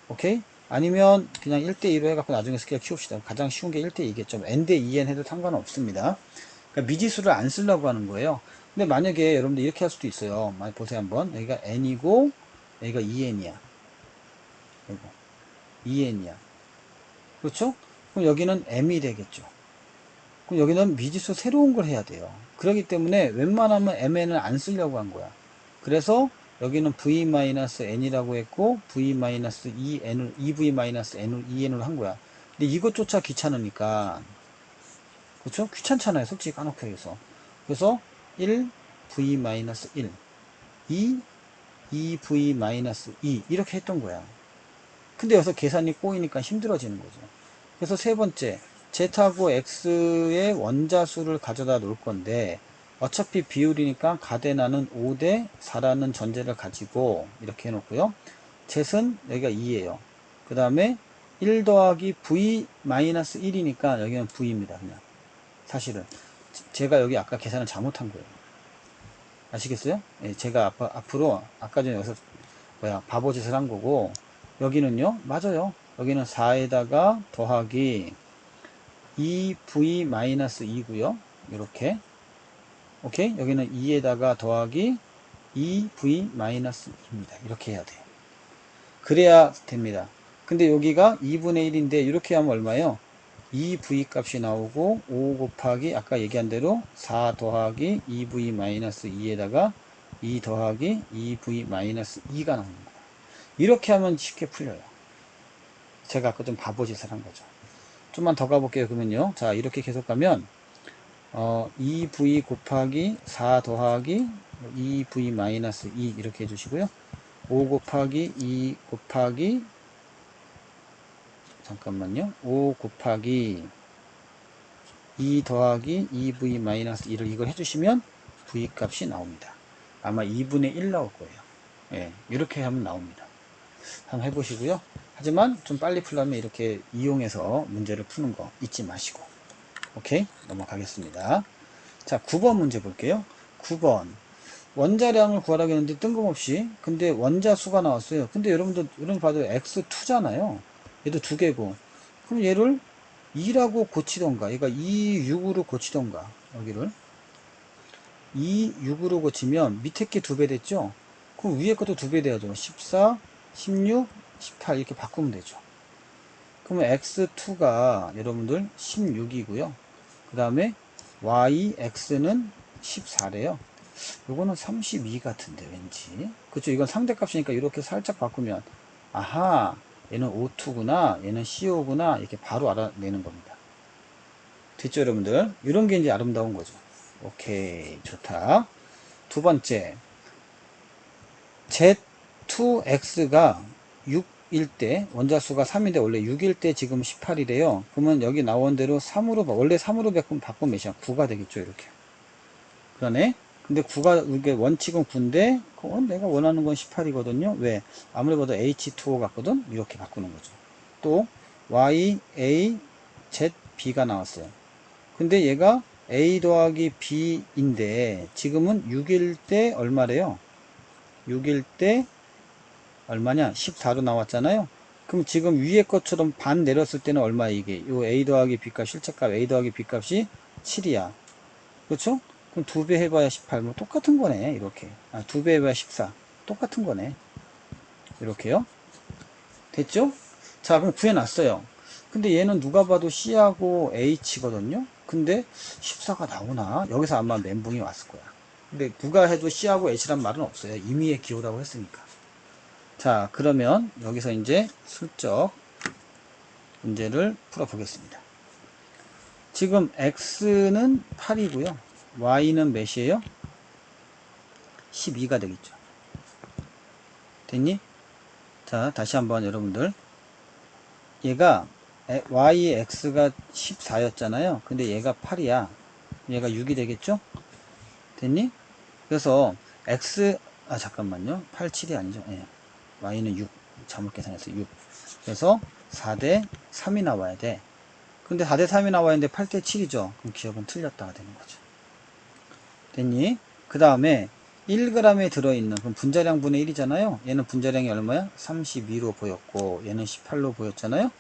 오케이? 아니면 그냥 1대2로 해갖고 나중에 스케일 키웁시다. 가장 쉬운 게 1대2겠죠. N-대-2N 해도 상관없습니다. 그러니까 미지수를 안 쓰려고 하는 거예요. 근데 만약에 여러분들 이렇게 할 수도 있어요. 많이 보세요 한번. 여기가 N이고 여기가 2N이야. 이거 2N이야. 그렇죠? 그럼 여기는 M이 되겠죠. 그럼 여기는 미지수 새로운 걸 해야 돼요. 그렇기 때문에 웬만하면 MN을 안 쓰려고 한 거야. 그래서 여기는 V-N이라고 했고 V-2N을 2V-N2N으로 한 거야. 근데 이것조차 귀찮으니까 그렇죠? 귀찮잖아요. 솔직히 까놓고 해서. 그래서 1V-1 2V-2 이렇게 했던 거야. 근데 여기서 계산이 꼬이니까 힘들어지는 거죠. 그래서 세 번째 Z하고 X의 원자수를 가져다 놓을 건데 어차피 비율이니까 가대나는 5대 4라는 전제를 가지고 이렇게 해놓고요. zet은 여기가 2예요. 그 다음에 1 더하기 v 마이너스 1이니까 여기는 v입니다. 그냥 사실은 제가 여기 아까 계산을 잘못한 거예요. 아시겠어요? 예, 제가 앞으로 아까 전에 여기서 바보짓을 한 거고, 여기는요 맞아요. 여기는 4에다가 더하기 2v 마이너스 2고요. 이렇게 오케이. 여기는 2에다가 더하기 2v 마이너스 2입니다. 이렇게 해야 돼요. 그래야 됩니다. 근데 여기가 2분의 1인데 이렇게 하면 얼마예요? 2v 값이 나오고 5 곱하기 아까 얘기한 대로 4 더하기 2v 마이너스 2에다가 2 더하기 2v 마이너스 2가 나옵니다. 이렇게 하면 쉽게 풀려요. 제가 아까 좀 바보짓을 한 거죠. 좀만 더 가볼게요. 그러면요. 자, 이렇게 계속 가면 2v 곱하기 4 더하기 2v 마이너스 2 이렇게 해주시고요. 5 곱하기 2 곱하기 잠깐만요. 5 곱하기 2 더하기 2v 마이너스 1을 이걸 해주시면 v 값이 나옵니다. 아마 2분의 1 나올 거예요. 예, 이렇게 하면 나옵니다. 한번 해보시고요. 하지만 좀 빨리 풀려면 이렇게 이용해서 문제를 푸는 거 잊지 마시고. 오케이? 넘어가겠습니다. 자, 9번 문제 볼게요. 9번. 원자량을 구하라고 했는데 뜬금없이 근데 원자수가 나왔어요. 근데 여러분 봐도 x2잖아요. 얘도 두 개고. 그럼 얘를 2라고 고치던가, 얘가 2, 6으로 고치던가, 여기를 2, 6으로 고치면 밑에 게 2배 됐죠? 그럼 위에 것도 2배 돼야죠. 14, 16, 18 이렇게 바꾸면 되죠. 그러면 x2가 여러분들 16이고요. 그 다음에 yx는 14래요. 요거는 32 같은데 왠지. 그쵸? 이건 상대값이니까 이렇게 살짝 바꾸면 아하, 얘는 O2구나, 얘는 CO 구나 이렇게 바로 알아내는 겁니다. 됐죠 여러분들? 이런 게 이제 아름다운 거죠. 오케이, 좋다. 두 번째, Z2X가 6일 때, 원자수가 3인데 원래 6일 때 지금 18이래요. 그러면 여기 나온 대로 3으로, 원래 3으로 바꾸면 몇이야? 9가 되겠죠, 이렇게. 그러네? 근데 9가, 이게 원칙은 9인데, 내가 원하는 건 18이거든요. 왜? 아무리 봐도 H2O 같거든? 이렇게 바꾸는 거죠. 또, Y, A, Z, B가 나왔어요. 근데 얘가 A 더하기 B인데, 지금은 6일 때 얼마래요? 6일 때 얼마냐? 14로 나왔잖아요. 그럼 지금 위에 것처럼 반 내렸을 때는 얼마 이게? 요 A 더하기 B 값, 실제값 A 더하기 B 값이 7이야. 그렇죠? 그럼 2배 해봐야 18. 뭐 똑같은 거네. 이렇게. 2배 해봐야 14. 똑같은 거네. 이렇게요. 됐죠? 자, 그럼 구해놨어요. 근데 얘는 누가 봐도 C하고 H거든요? 근데 14가 나오나? 여기서 아마 멘붕이 왔을 거야. 근데 누가 해도 C하고 H란 말은 없어요. 임의의 기호라고 했으니까. 자, 그러면 여기서 이제 슬쩍 문제를 풀어보겠습니다. 지금 X는 8이고요. Y는 몇이에요? 12가 되겠죠. 됐니? 자, 다시 한번 여러분들. 얘가 YX가 14였잖아요. 근데 얘가 8이야. 얘가 6이 되겠죠? 됐니? 그래서 X, 잠깐만요. 8, 7이 아니죠. 예. Y는 6. 잘못 계산해서 6. 그래서 4대 3이 나와야 돼. 근데 4대 3이 나와야 되는데 8대 7이죠. 그럼 기억은 틀렸다가 되는 거죠. 됐니? 그 다음에 1g에 들어있는, 그럼 분자량 분의 1이잖아요. 얘는 분자량이 얼마야? 32로 보였고, 얘는 18로 보였잖아요.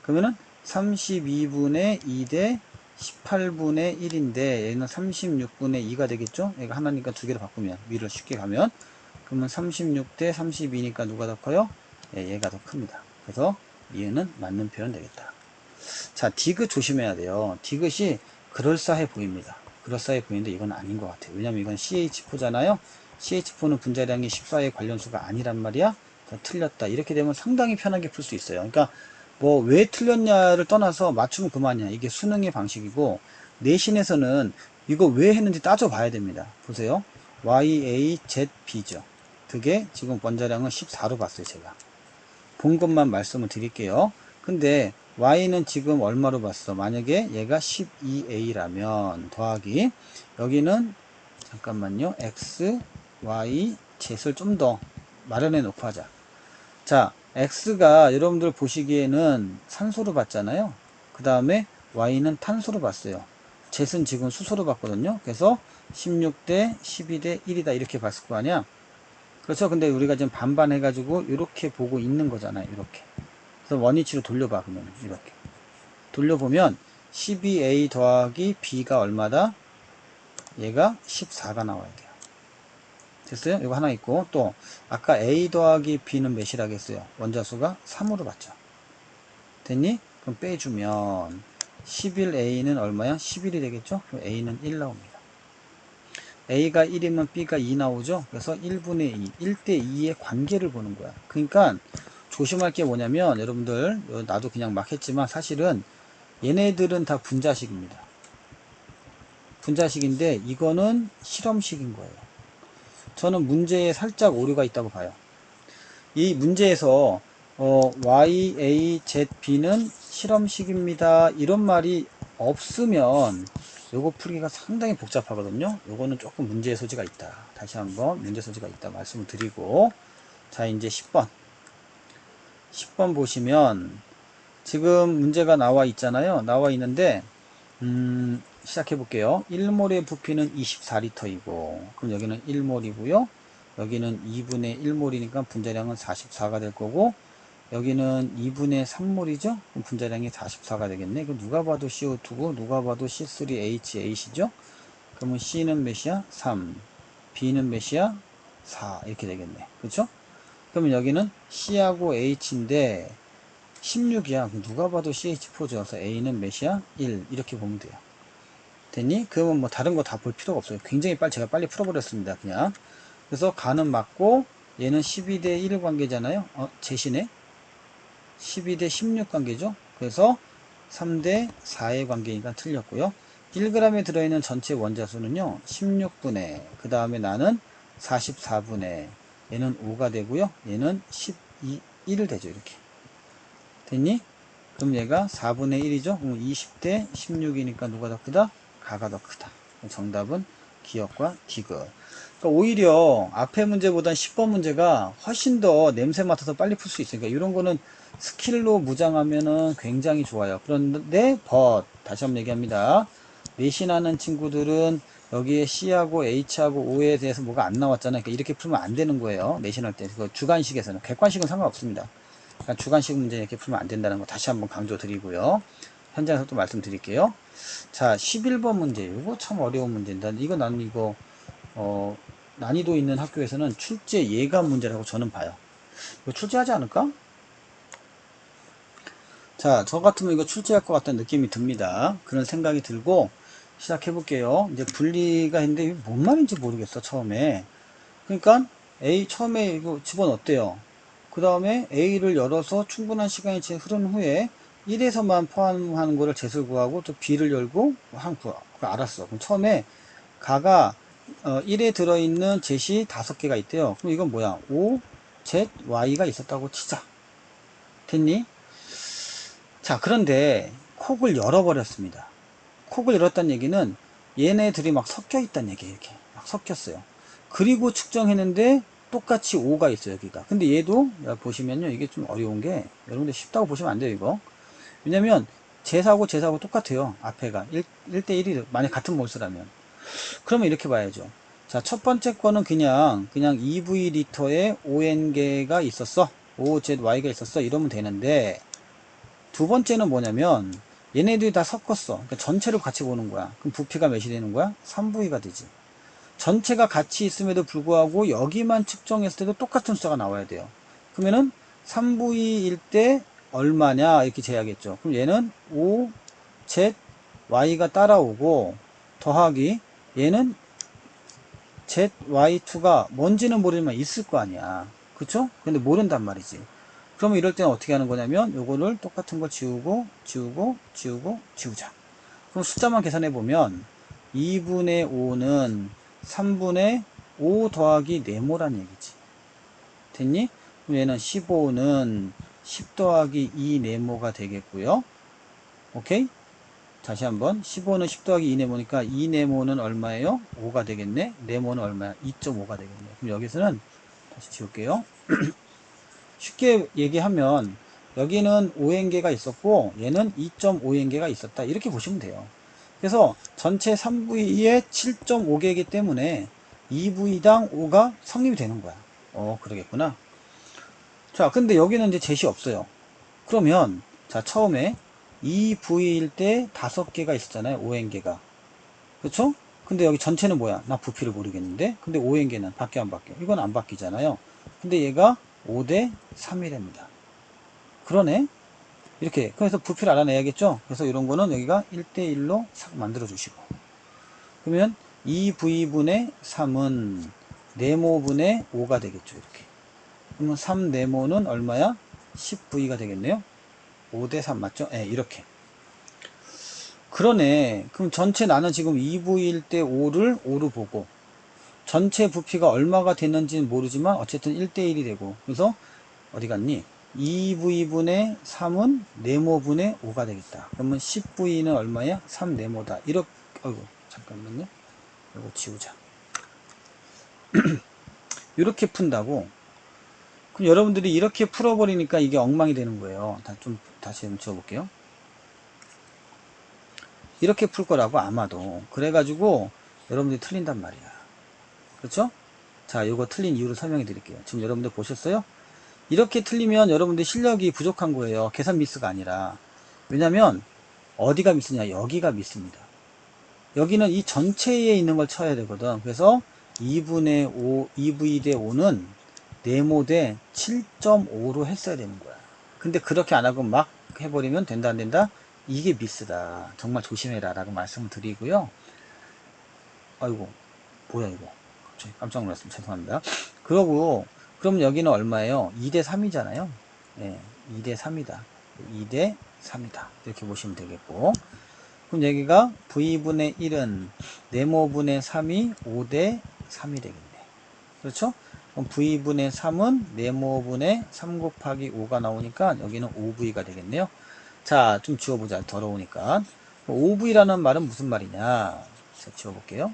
그러면은 32분의 2 대 18분의 1인데, 얘는 36분의 2가 되겠죠? 얘가 하나니까 두 개로 바꾸면, 위를 쉽게 가면. 그러면 36 대 32니까 누가 더 커요? 예, 얘가 더 큽니다. 그래서 얘는 맞는 표현 되겠다. 자, 디귿 조심해야 돼요. 디귿이 그럴싸해 보입니다. 그럴싸해 보이는데 이건 아닌 것 같아요. 왜냐면 이건 CH4잖아요. CH4는 분자량이 14의 관련수가 아니란 말이야. 틀렸다. 이렇게 되면 상당히 편하게 풀 수 있어요. 그러니까 뭐 왜 틀렸냐를 떠나서 맞추면 그만이야. 이게 수능의 방식이고, 내신에서는 이거 왜 했는지 따져봐야 됩니다. 보세요. YAZB죠. 그게 지금 원자량은 14로 봤어요. 제가 본 것만 말씀을 드릴게요. 근데 y는 지금 얼마로 봤어? 만약에 얘가 12a라면 더하기, 여기는 잠깐만요. x, y, z을 좀 더 마련해 놓고 하자. 자, x가 여러분들 보시기에는 산소로 봤잖아요. 그 다음에 y는 탄소로 봤어요. z는 지금 수소로 봤거든요. 그래서 16대 12대 1이다 이렇게 봤을 거 아니야. 그렇죠. 근데 우리가 지금 반반 해가지고 이렇게 보고 있는 거잖아요. 이렇게. 그래서 원위치로 돌려봐. 그러면 이렇게 돌려보면 12a 더하기 b가 얼마다? 얘가 14가 나와야 돼요. 됐어요? 이거 하나 있고, 또 아까 a 더하기 b는 몇이라겠어요? 원자수가 3으로 봤죠. 됐니? 그럼 빼주면 11a는 얼마야? 11이 되겠죠? 그럼 a는 1 나옵니다. a가 1이면 b가 2 나오죠? 그래서 1분의 2, 1대 2의 관계를 보는 거야. 그러니까 조심할 게 뭐냐면, 여러분들 나도 그냥 막 했지만 사실은 얘네들은 다 분자식입니다. 분자식인데 이거는 실험식인 거예요. 저는 문제에 살짝 오류가 있다고 봐요. 이 문제에서 y, a, z, b는 실험식입니다. 이런 말이 없으면 요거 풀기가 상당히 복잡하거든요. 요거는 조금 문제의 소지가 있다. 다시 한번 문제 소지가 있다 말씀을 드리고, 자 이제 10번 보시면 지금 문제가 나와 있잖아요. 나와 있는데 시작해 볼게요. 1몰의 부피는 24리터이고, 그럼 여기는 1몰이고요. 여기는 2분의 1몰이니까 분자량은 44가 될 거고, 여기는 2분의 3몰이죠? 그럼 분자량이 44가 되겠네. 그럼 누가 봐도 CO2고, 누가 봐도 C3H8이죠? 그러면 C는 몇이야? 3. B는 몇이야? 4. 이렇게 되겠네. 그렇죠? 그러면 여기는 C하고 H인데 16이야. 그럼 누가 봐도 CH4죠. 그래서 A는 몇이야? 1. 이렇게 보면 돼요. 됐니? 그러면 뭐 다른 거 다 볼 필요가 없어요. 굉장히 제가 빨리 풀어버렸습니다. 그냥. 그래서 가는 맞고, 얘는 12대 1 관계잖아요. 제시네. 12대 16 관계죠. 그래서 3대 4의 관계니까 틀렸고요. 1g에 들어있는 전체 원자수는요, 16분의, 그 다음에 나는 44분의, 얘는 5가 되고요. 얘는 1 되죠. 이렇게. 됐니? 그럼 얘가 4분의 1이죠. 그럼 20대 16이니까 누가 더 크다? 가가 더 크다. 정답은 기역과 디귿. 그러니까 오히려 앞에 문제보다 10번 문제가 훨씬 더 냄새 맡아서 빨리 풀 수 있으니까 이런 거는 스킬로 무장하면은 굉장히 좋아요. 그런데 다시 한번 얘기합니다. 내신하는 친구들은 여기에 C하고 H하고 O에 대해서 뭐가 안 나왔잖아요. 그러니까 이렇게 풀면 안 되는 거예요. 내신할 때. 그 주관식에서는. 객관식은 상관없습니다. 그러니까 주관식 문제 이렇게 풀면 안 된다는 거 다시 한번 강조 드리고요. 현장에서 또 말씀드릴게요. 자, 11번 문제. 이거 참 어려운 문제인데, 나는 이거, 난이도 있는 학교에서는 출제 예감 문제라고 저는 봐요. 이거 출제하지 않을까? 자, 저 같으면 이거 출제할 것 같다는 느낌이 듭니다. 그런 생각이 들고, 시작해 볼게요. 이제 분리가 했는데, 이게 뭔 말인지 모르겠어, 처음에. 그러니까, A 처음에 이거 집어넣었대요. 그 다음에 A를 열어서 충분한 시간이 흐른 후에 1에서만 포함하는 거를 Z를 구하고, 또 B를 열고 알았어. 그럼 처음에 가가 1에 들어있는 Z이 5개가 있대요. 그럼 이건 뭐야? O, Z, Y가 있었다고 치자. 됐니? 자, 그런데 콕을 열어버렸습니다. 콕을 열었다는 얘기는 얘네들이 막 섞여 있다는 얘기예요. 이렇게 막 섞였어요. 그리고 측정했는데 똑같이 5가 있어요, 여기가. 근데 얘도 보시면요, 이게 좀 어려운 게, 여러분들 쉽다고 보시면 안 돼요, 이거. 왜냐면 제사하고 똑같아요. 앞에가 1대1이 만약 같은 몰수라면. 그러면 이렇게 봐야죠. 자, 첫 번째 거는 그냥 EV 리터에 ON개가 있었어. OZY가 있었어. 이러면 되는데, 두 번째는 뭐냐면 얘네들이 다 섞었어. 그러니까 전체를 같이 보는 거야. 그럼 부피가 몇이 되는 거야? 3V가 되지. 전체가 같이 있음에도 불구하고 여기만 측정했을 때도 똑같은 숫자가 나와야 돼요. 그러면은 3V일 때 얼마냐 이렇게 재야겠죠. 그럼 얘는 5, Z, Y가 따라오고 더하기 얘는 Z, Y2가 뭔지는 모르지만 있을 거 아니야. 그쵸? 근데 모른단 말이지. 그러면 이럴 때는 어떻게 하는 거냐면 요거를 똑같은 걸 지우고 지우자. 그럼 숫자만 계산해 보면 2분의 5는 3분의 5 더하기 네모란 얘기지. 됐니? 그럼 얘는 15는 10 더하기 2 네모가 되겠고요. 오케이? 다시 한번 15는 10 더하기 2 네모니까 2 네모는 얼마예요? 5가 되겠네. 네모는 얼마야? 2.5가 되겠네. 그럼 여기서는 다시 지울게요. 쉽게 얘기하면 여기는 5행계가 있었고 얘는 2.5행계가 있었다. 이렇게 보시면 돼요. 그래서 전체 3V에 7.5개이기 때문에 2V당 5가 성립이 되는 거야. 그러겠구나. 자, 근데 여기는 이제 젯이 없어요. 그러면 자, 처음에 2V일 때 5개가 있었잖아요. 5행계가. 그쵸? 근데 여기 전체는 뭐야? 나 부피를 모르겠는데. 근데 5행계는 바뀌어 안 바뀌어? 이건 안 바뀌잖아요. 근데 얘가 5대 3이랍니다. 그러네? 이렇게. 그래서 부피를 알아내야겠죠? 그래서 이런 거는 여기가 1대1로 싹 만들어 주시고. 그러면 2V분의 3은 네모분의 5가 되겠죠. 이렇게. 그러면 3네모는 얼마야? 10V가 되겠네요. 5대3 맞죠? 네, 이렇게. 그러네. 그럼 전체 나는 지금 2V일 때 5를 5로 보고 전체 부피가 얼마가 됐는지는 모르지만 어쨌든 1대1이 되고 그래서 어디 갔니? 2V분의 3은 네모분의 5가 되겠다. 그러면 10V는 얼마야? 3네모다. 이렇게, 어이구, 잠깐만요. 이거 지우자. 이렇게 푼다고. 그럼 여러분들이 이렇게 풀어버리니까 이게 엉망이 되는 거예요. 다시 좀 지워볼게요. 이렇게 풀 거라고 아마도. 그래가지고 여러분들이 틀린단 말이야. 그렇죠? 자, 이거 틀린 이유를 설명해 드릴게요. 지금 여러분들 보셨어요? 이렇게 틀리면 여러분들 실력이 부족한 거예요. 계산 미스가 아니라. 왜냐면 어디가 미스냐? 여기가 미스입니다. 여기는 이 전체에 있는 걸 쳐야 되거든. 그래서 2분의 5, 2v 대 5는 네모 대 7.5로 했어야 되는 거야. 근데 그렇게 안 하고 막 해버리면 된다 안 된다? 이게 미스다. 정말 조심해라 라고 말씀을 드리고요. 아이고 뭐야 이거 갑자기 깜짝 놀랐습니다. 죄송합니다. 그러고 그럼 여기는 얼마예요? 2대 3이잖아요. 네, 2대 3이다. 2대 3이다. 이렇게 보시면 되겠고 그럼 여기가 V분의 1은 네모분의 3이 5대 3이 되겠네. 그렇죠? 그럼 V분의 3은 네모분의 3 곱하기 5가 나오니까 여기는 5V가 되겠네요. 자, 좀 지워보자. 더러우니까. 5V라는 말은 무슨 말이냐? 자, 지워볼게요.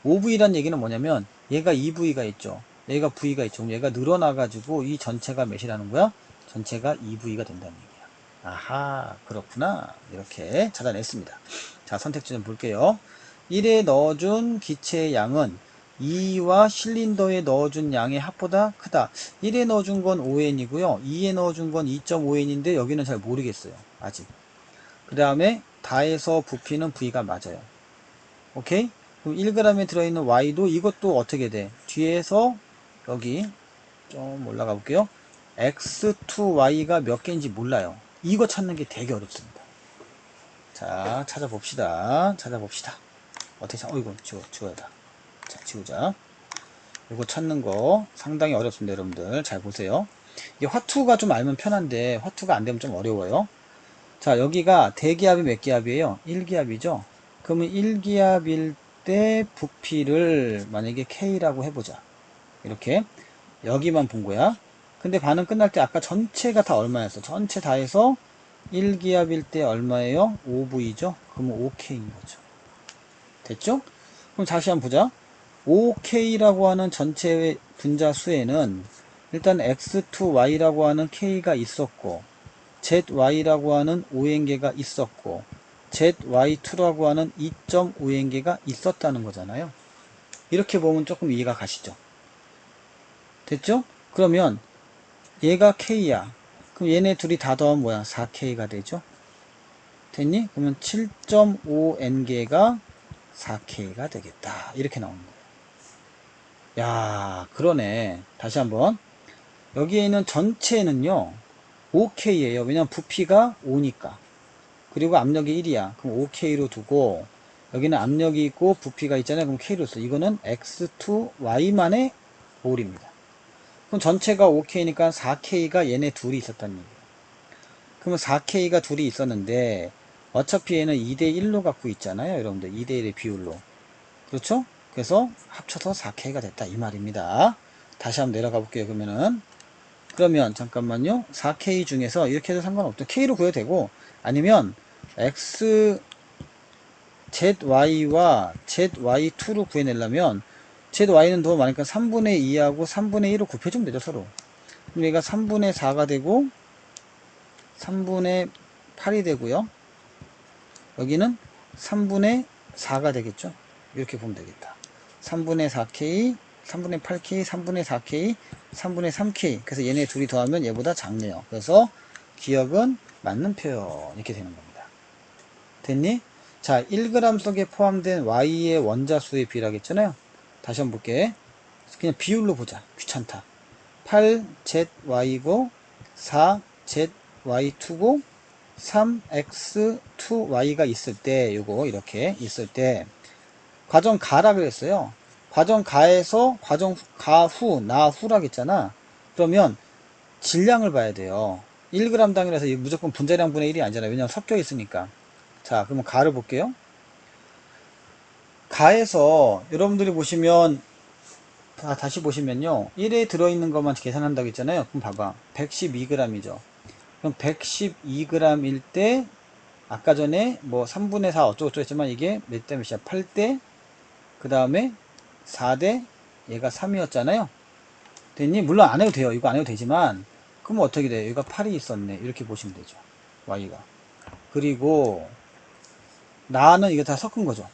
5V란 얘기는 뭐냐면 얘가 2V가 있죠. 얘가 V가 있죠. 그럼 얘가 늘어나가지고 이 전체가 몇이라는 거야? 전체가 2V가 된다는 얘기야. 아하, 그렇구나. 이렇게 찾아냈습니다. 자, 선택지 좀 볼게요. 1에 넣어준 기체의 양은 2와 실린더에 넣어준 양의 합보다 크다. 1에 넣어준 건 5n이고요. 2에 넣어준 건 2.5n인데 여기는 잘 모르겠어요. 아직. 그 다음에 다해서 부피는 V가 맞아요. 오케이? 그럼 1g에 들어있는 Y도 이것도 어떻게 돼? 뒤에서 여기 좀 올라가 볼게요. X2Y가 몇 개인지 몰라요. 이거 찾는 게 되게 어렵습니다. 자, 찾아봅시다. 어떻게 어이구, 지워야다. 자, 지우자. 이거 찾는 거 상당히 어렵습니다, 여러분들. 잘 보세요. 이게 화투가 좀 알면 편한데, 화투가 안 되면 좀 어려워요. 자, 여기가 대기압이 몇 기압이에요? 1기압이죠? 그러면 1기압일 때 부피를 만약에 K라고 해보자. 이렇게. 여기만 본 거야. 근데 반응 끝날 때 아까 전체가 다 얼마였어? 전체 다 해서 1기압일 때 얼마예요? 5V죠? 그러면 5K인 거죠. 됐죠? 그럼 다시 한번 보자. 5K라고 하는 전체 분자수에는 일단 X2Y라고 하는 K가 있었고 ZY라고 하는 5행계가 있었고 ZY2라고 하는 2.5행계가 있었다는 거잖아요. 이렇게 보면 조금 이해가 가시죠? 됐죠? 그러면 얘가 K야. 그럼 얘네 둘이 다 더하면 뭐야? 4K가 되죠? 됐니? 그러면 7.5N개가 4K가 되겠다. 이렇게 나오는 거예요. 야, 그러네. 다시 한번. 여기에 있는 전체는요, 5K예요. 왜냐면 부피가 5니까. 그리고 압력이 1이야. 그럼 5K로 두고, 여기는 압력이 있고 부피가 있잖아요. 그럼 K로 써. 이거는 X2Y만의 몰입니다. 그럼 전체가 5K니까 4K가 얘네 둘이 있었다는 얘기예요. 그러면 4K가 둘이 있었는데 어차피 얘는 2대1로 갖고 있잖아요. 여러분들 2대1의 비율로. 그렇죠? 그래서 합쳐서 4K가 됐다 이 말입니다. 다시 한번 내려가 볼게요. 그러면 잠깐만요. 4K 중에서 이렇게 해도 상관없죠. K로 구해도 되고 아니면 x zy와 zy2로 구해내려면 zy는 너무 많으니까 3분의 2하고 3분의 1을 곱해주면 되죠, 서로. 그럼 얘가 3분의 4가 되고 3분의 8이 되고요. 여기는 3분의 4가 되겠죠. 이렇게 보면 되겠다. 3분의 4k, 3분의 8k, 3분의 4k, 3분의 3k. 그래서 얘네 둘이 더하면 얘보다 작네요. 그래서 기억은 맞는 표현. 이렇게 되는 겁니다. 됐니? 자, 1g 속에 포함된 y의 원자수의 비라고 했잖아요. 다시 한번 볼게. 그냥 비율로 보자. 귀찮다. 8zy고 4zy2고 3x2y가 있을 때, 요거 이렇게 있을 때 과정 가라 그랬어요. 과정 가에서 과정 가 후, 나 후라고 했잖아. 그러면 질량을 봐야 돼요. 1g 당이라서 무조건 분자량 분의 1이 아니잖아요. 왜냐면 섞여 있으니까. 자, 그러면 가를 볼게요. 가에서 여러분들이 보시면 다시 보시면요. 1에 들어있는 것만 계산한다고 했잖아요. 그럼 봐봐. 112g이죠. 그럼 112g일 때 아까 전에 뭐 3분의 4 어쩌고저쩌고 했지만 이게 몇 대 몇이야? 8대 그 다음에 4대 얘가 3이었잖아요. 됐니? 물론 안 해도 돼요. 이거 안 해도 되지만 그럼 어떻게 돼요? 여기가 8이 있었네. 이렇게 보시면 되죠. y가. 그리고 나는 이거 다 섞은 거죠.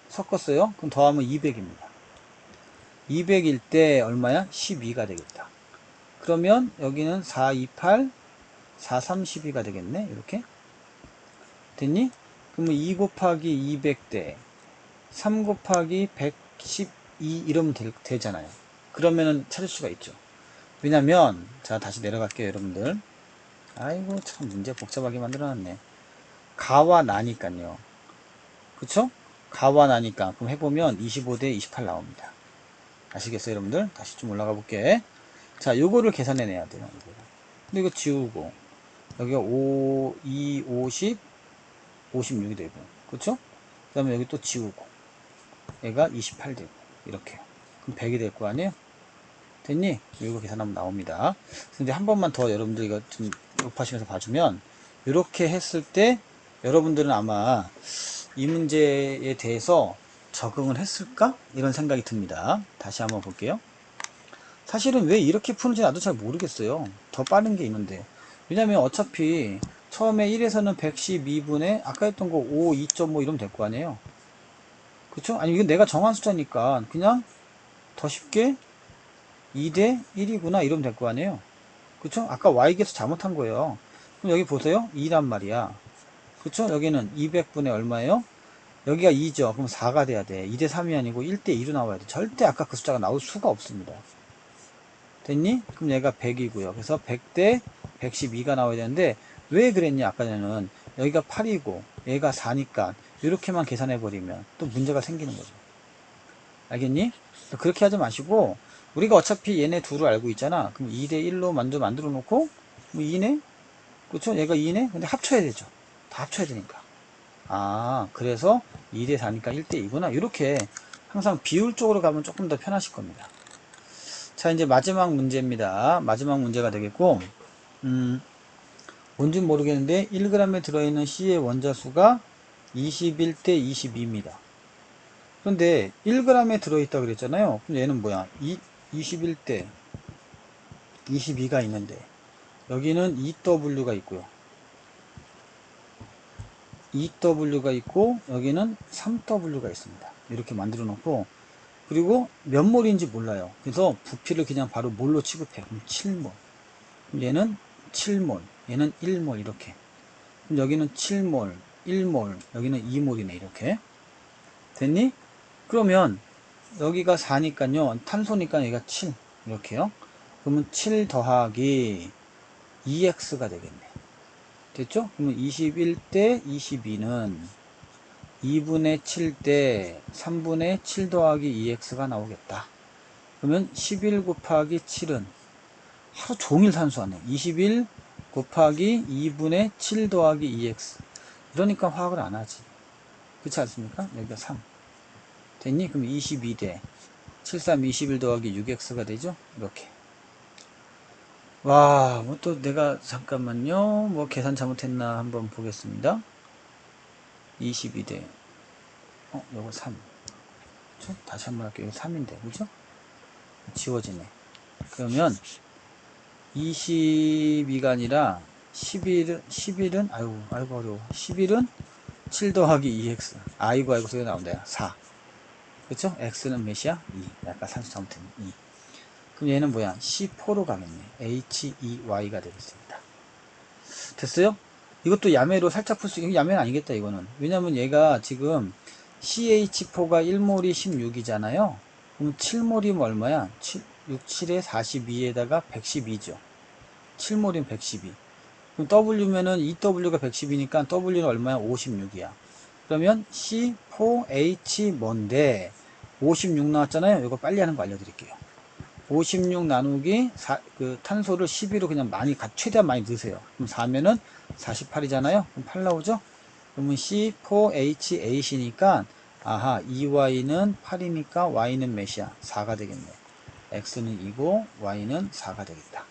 섞었어요. 그럼 더하면 200입니다. 200일 때 얼마야? 12가 되겠다. 그러면 여기는 4, 2, 8, 4, 3, 12가 되겠네. 이렇게. 됐니? 그러면 2 곱하기 200대 3 곱하기 112 이러면 되잖아요. 그러면은 찾을 수가 있죠. 왜냐면 자 다시 내려갈게요 여러분들. 아이고 참 문제 복잡하게 만들어놨네. 가와 나니까요. 그쵸? 가와 나니까 그럼 해보면 25대 28 나옵니다. 아시겠어요 여러분들? 다시 좀 올라가 볼게. 자 요거를 계산해 내야 돼요. 근데 이거 지우고 여기가 5, 2, 50, 56이 되고 그쵸? 그 다음에 여기 또 지우고 얘가 28 되고 이렇게 그럼 100이 될 거 아니에요? 됐니? 이거 계산하면 나옵니다. 근데 한 번만 더 여러분들 이거 좀 곱하시면서 봐주면 이렇게 했을 때 여러분들은 아마 이 문제에 대해서 적응을 했을까? 이런 생각이 듭니다. 다시 한번 볼게요. 사실은 왜 이렇게 푸는지 나도 잘 모르겠어요. 더 빠른 게 있는데. 왜냐면 어차피 처음에 1에서는 112분의 아까 했던 거 5, 2.5 이러면 될 거 아니에요. 그쵸? 아니 이건 내가 정한 숫자니까 그냥 더 쉽게 2대 1이구나 이러면 될 거 아니에요. 그쵸? 아까 y계수 잘못한 거예요. 그럼 여기 보세요. 2란 말이야. 그쵸? 여기는 200분의 얼마예요? 여기가 2죠. 그럼 4가 돼야 돼. 2대 3이 아니고 1대 2로 나와야 돼. 절대 아까 그 숫자가 나올 수가 없습니다. 됐니? 그럼 얘가 100이고요. 그래서 100대 112가 나와야 되는데 왜 그랬냐? 아까 전에는 여기가 8이고 얘가 4니까 이렇게만 계산해버리면 또 문제가 생기는 거죠. 알겠니? 그렇게 하지 마시고 우리가 어차피 얘네 둘을 알고 있잖아. 그럼 2대 1로 만들어 놓고 뭐 2네? 그쵸? 얘가 2네? 근데 합쳐야 되죠. 다 합쳐야 되니까. 아, 그래서 2대 4니까 1대 2구나. 이렇게 항상 비율 쪽으로 가면 조금 더 편하실 겁니다. 자, 이제 마지막 문제입니다. 마지막 문제가 되겠고, 뭔지 모르겠는데 1g에 들어있는 C의 원자수가 21대 22입니다. 그런데 1g에 들어있다 그랬잖아요. 그럼 얘는 뭐야? 21대 22가 있는데 여기는 2W가 있고요. 2W가 있고 여기는 3W가 있습니다. 이렇게 만들어 놓고 그리고 몇 몰인지 몰라요. 그래서 부피를 그냥 바로 몰로 취급해. 그럼 7몰. 그럼 얘는 7몰, 얘는 1몰 이렇게. 그럼 여기는 7몰, 1몰, 여기는 2몰이네 이렇게. 됐니? 그러면 여기가 4니까요. 탄소니까 여기가 7 이렇게요. 그러면 7 더하기 2x가 되겠네. 됐죠? 그러면 21대 22는 2분의 7 대 3분의 7 더하기 2x가 나오겠다. 그러면 11 곱하기 7은 하루 종일 산수하네. 21 곱하기 2분의 7 더하기 2x. 이러니까 화학을 안 하지. 그렇지 않습니까? 여기가 3. 됐니? 그럼 22대 7, 3, 21 더하기 6x가 되죠? 이렇게. 와, 뭐 또 내가 잠깐만요. 뭐 계산 잘못했나 한번 보겠습니다. 22대 요거 3. 그쵸? 다시 한번 할게요. 이거 3인데 그죠? 지워지네. 그러면 22가 아니라 11은 아이고 어려워. 11은 7 더하기 2x. 아이고 소리가 나온다. 4. 그쵸? x는 몇이야? 2. 약간 산수 잘못했네. 2. 그럼 얘는 뭐야? C4로 가겠네. HEY가 되겠습니다. 됐어요? 이것도 야매로 살짝 풀 수, 이거 야매는 아니겠다, 이거는. 왜냐면 얘가 지금 CH4가 1몰이 16이잖아요. 그럼 7몰이면 얼마야? 6, 7에 42에다가 112죠. 7몰이면 112. 그럼 W면은 EW가 110이니까 W는 얼마야? 56이야. 그러면 C4H 뭔데? 56 나왔잖아요. 이거 빨리 하는 거 알려드릴게요. 56 나누기 그 탄소를 12로 그냥 최대한 많이 넣으세요. 그럼 4면은 48이잖아요. 그럼 8 나오죠? 그러면 C4H8이니까 아하, EY는 8이니까 Y는 몇이야? 4가 되겠네. X는 2고 Y는 4가 되겠다.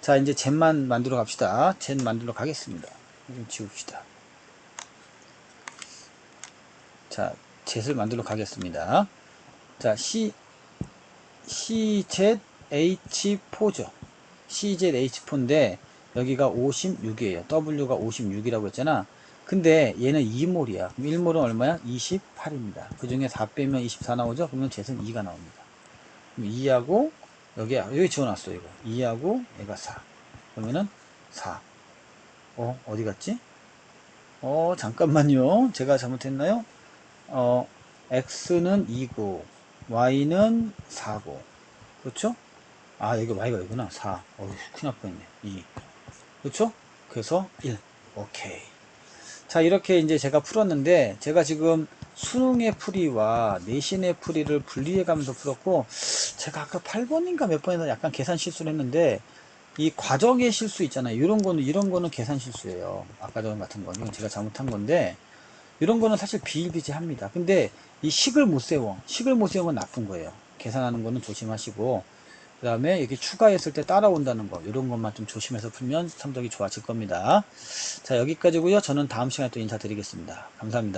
자, 이제 젠만 만들어 갑시다. 젠 만들어 가겠습니다. 좀 지웁시다. 자, 젯을 만들어 가겠습니다. 자, CZH4죠. CZH4인데 여기가 56이에요. W가 56이라고 했잖아. 근데 얘는 2몰이야. 그럼 1몰은 얼마야? 28입니다. 그 중에 4 빼면 24 나오죠? 그러면 Z는 2가 나옵니다. 그럼 2하고 여기 지워놨어. 이거 2하고 얘가 4. 그러면은 4. 어디 갔지? 잠깐만요. 제가 잘못했나요? X는 2고 Y는 4고 그렇죠? 여기 Y가 여기구나. 4. 큰일 날 뻔했네. 2. 그렇죠? 그래서 1. 오케이. 자, 이렇게 이제 제가 풀었는데, 제가 지금 수능의 풀이와 내신의 풀이를 분리해 가면서 풀었고, 제가 아까 8번인가 몇 번에서 약간 계산 실수를 했는데, 이 과정의 실수 있잖아요. 이런 거는 계산 실수예요. 아까 전 같은 거. 이건 제가 잘못한 건데, 이런 거는 사실 비일비재합니다. 근데 이 식을 못 세우면 나쁜 거예요. 계산하는 거는 조심하시고, 그 다음에 이렇게 추가했을 때 따라온다는 거, 이런 것만 좀 조심해서 풀면 성적이 좋아질 겁니다. 자, 여기까지고요. 저는 다음 시간에 또 인사드리겠습니다. 감사합니다.